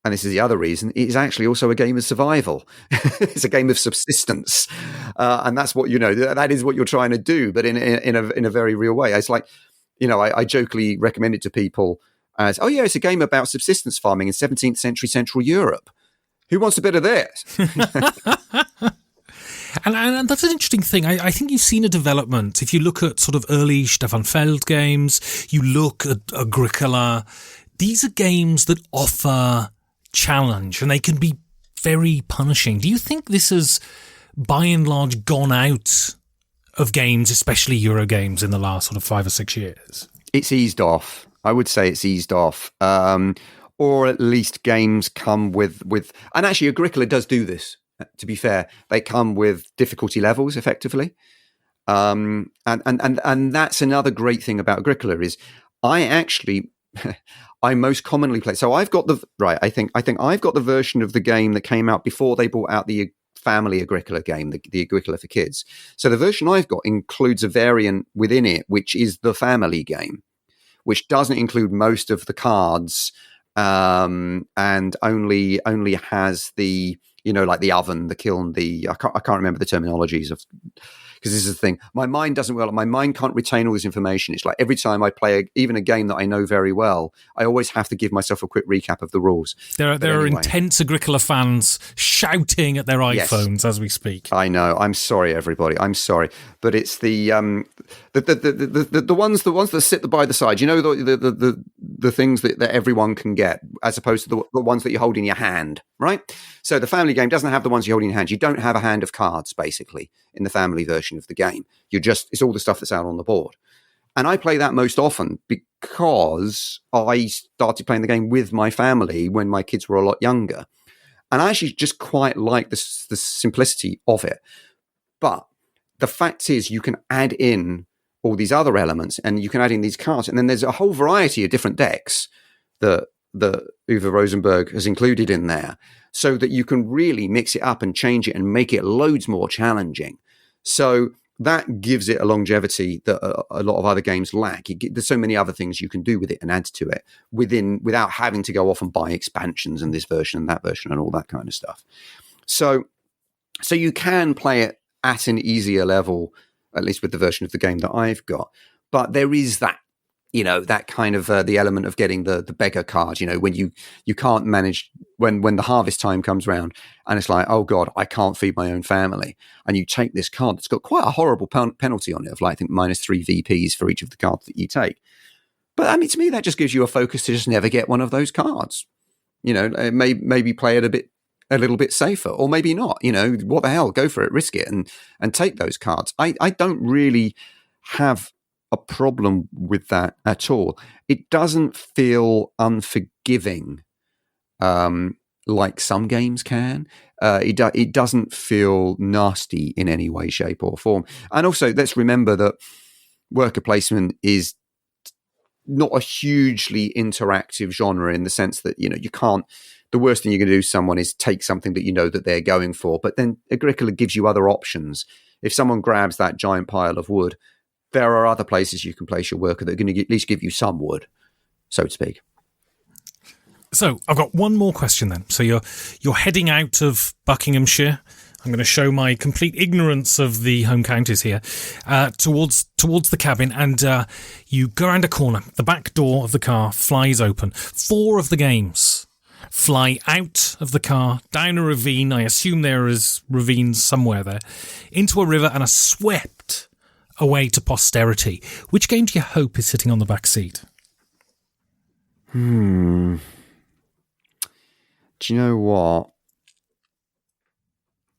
and this is the other reason, it is actually also a game of survival. It's a game of subsistence. And that's what, that is what you're trying to do, but in a very real way. It's like, I jokingly recommend it to people as, oh yeah, it's a game about subsistence farming in 17th century Central Europe. Who wants a bit of this? And that's an interesting thing. I think you've seen a development. If you look at sort of early Stefan Feld games, you look at Agricola, these are games that offer challenge and they can be very punishing. Do you think this has, by and large, gone out of games, especially Euro games, in the last sort of 5 or 6 years? It's eased off. I would say it's eased off. Or at least games come with, and actually Agricola does do this. To be fair, they come with difficulty levels effectively. And that's another great thing about Agricola is I most commonly play. So I've got I think I've got the version of the game that came out before they brought out the family Agricola game, the Agricola for kids. So the version I've got includes a variant within it, which is the family game, which doesn't include most of the cards, and only has the, like the oven, the kiln, I can't remember the terminologies of, because this is the thing. My mind doesn't well. My mind can't retain all this information. It's like every time I play even a game that I know very well, I always have to give myself a quick recap of the rules. There are intense Agricola fans shouting at their iPhones as we speak. I know. I'm sorry, everybody. I'm sorry, but it's the ones that sit by the side. The things that everyone can get, as opposed to the ones that you hold in your hand, right? So the family game doesn't have the ones you hold in your hand. You don't have a hand of cards, basically, in the family version of the game. It's all the stuff that's out on the board. And I play that most often because I started playing the game with my family when my kids were a lot younger. And I actually just quite like the simplicity of it. But the fact is, you can add in all these other elements, and you can add in these cards. And then there's a whole variety of different decks that Uwe Rosenberg has included in there, so that you can really mix it up and change it and make it loads more challenging. So that gives it a longevity that a lot of other games lack. There's so many other things you can do with it and add to it without having to go off and buy expansions and this version and that version and all that kind of stuff. So you can play it at an easier level, at least with the version of the game that I've got. But there is that, that kind of the element of getting the beggar card, when you can't manage, when the harvest time comes around and it's like, oh God, I can't feed my own family. And you take this card that's got quite a horrible penalty on it of I think -3 VPs for each of the cards that you take. But I mean, to me, that just gives you a focus to just never get one of those cards. Maybe play it a little bit safer, or maybe not. What the hell, go for it, risk it, and take those cards. I don't really have a problem with that at all. It doesn't feel unforgiving like some games can. It doesn't feel nasty in any way, shape, or form. And also, let's remember that worker placement is not a hugely interactive genre in the sense that you can't. The worst thing you can do to someone is take something that that they're going for. But then Agricola gives you other options. If someone grabs that giant pile of wood, there are other places you can place your worker that are going to at least give you some wood, so to speak. So I've got one more question then. So you're heading out of Buckinghamshire. I'm going to show my complete ignorance of the home counties here, towards the cabin, and you go around a corner. The back door of the car flies open. 4 of the games fly out of the car, down a ravine. I assume there is ravines somewhere there, into a river, and are swept away to posterity. Which game do you hope is sitting on the back seat? Do you know what?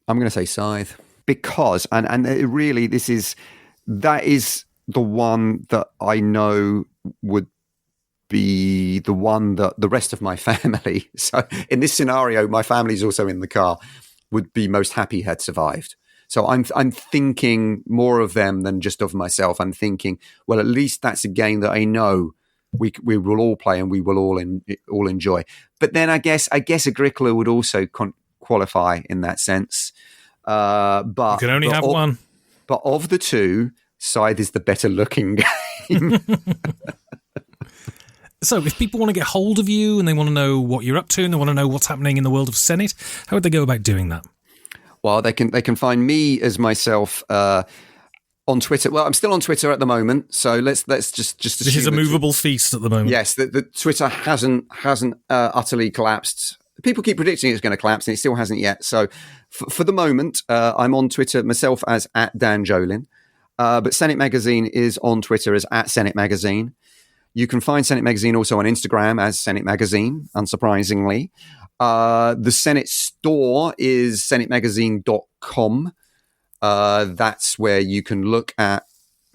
I'm going to say Scythe, because, and it really, that is the one that I know would be the one that the rest of my family, so in this scenario, my family's also in the car, would be most happy had survived. So I'm thinking more of them than just of myself. I'm thinking, well, at least that's a game that I know we will all play and we will all enjoy. But then I guess Agricola would also qualify in that sense. But you can only have one. But of the two, Scythe is the better looking game. So if people want to get hold of you and they want to know what you're up to and they want to know what's happening in the world of Senate, how would they go about doing that? Well, they can find me as myself on Twitter. Well, I'm still on Twitter at the moment, so let's just. This is a movable feast at the moment. Yes, the Twitter hasn't utterly collapsed. People keep predicting it's going to collapse, and it still hasn't yet. So, for the moment, I'm on Twitter myself as @Dan_Jolin, but Senate Magazine is on Twitter as @Senate Magazine. You can find Senate Magazine also on Instagram as Senate Magazine, unsurprisingly. The Senate store is senatemagazine.com. That's where you can look at,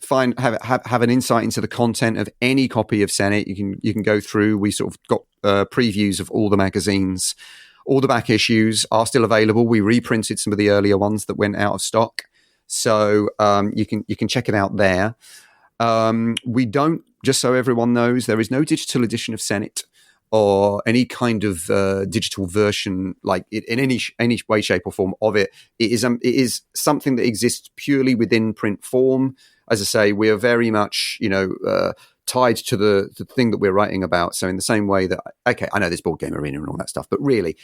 have an insight into the content of any copy of Senate. You can go through. We sort of got previews of all the magazines. All the back issues are still available. We reprinted some of the earlier ones that went out of stock, so you can check it out there. We don't, just so everyone knows, there is no digital edition of Senate or any kind of digital version, like in any way, shape, or form of it. It is something that exists purely within print form. As I say, we are very much, tied to the thing that we're writing about. So in the same way that, okay, I know there's Board Game Arena and all that stuff, but really,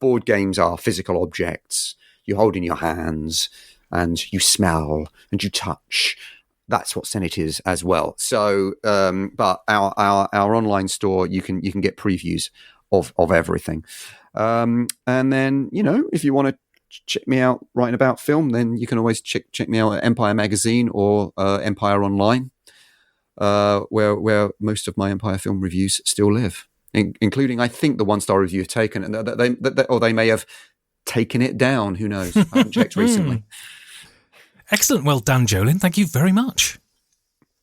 board games are physical objects you hold in your hands and you smell and you touch. That's what Senate is as well. So, but our online store, you can get previews of everything. And then, if you want to check me out writing about film, then you can always check me out at Empire Magazine or Empire Online, where most of my Empire film reviews still live, including, I think, the 1-star review of Taken, and they may have taken it down. Who knows? I haven't checked recently. Excellent. Well, Dan Jolin, thank you very much.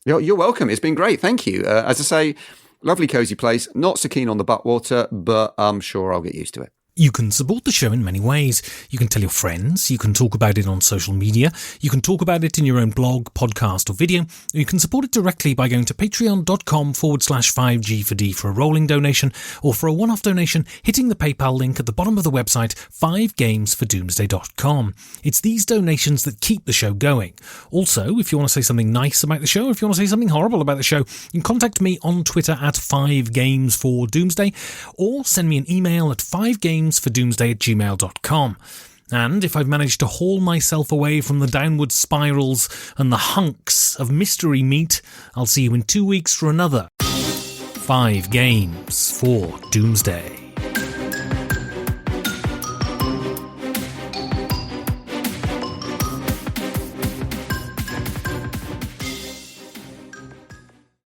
You're welcome. It's been great. Thank you. As I say, lovely cozy place. Not so keen on the butt water, but I'm sure I'll get used to it. You can support the show in many ways. You can tell your friends, you can talk about it on social media, you can talk about it in your own blog, podcast or video, or you can support it directly by going to patreon.com/5G4D for a rolling donation, or for a one-off donation, hitting the PayPal link at the bottom of the website, 5gamesfordoomsday.com. It's these donations that keep the show going. Also, if you want to say something nice about the show, if you want to say something horrible about the show, you can contact me on Twitter at 5gamesfordoomsday, or send me an email at 5gamesfordoomsday@gmail.com. And if I've managed to haul myself away from the downward spirals and the hunks of mystery meat, I'll see you in 2 weeks for another 5 Games for Doomsday.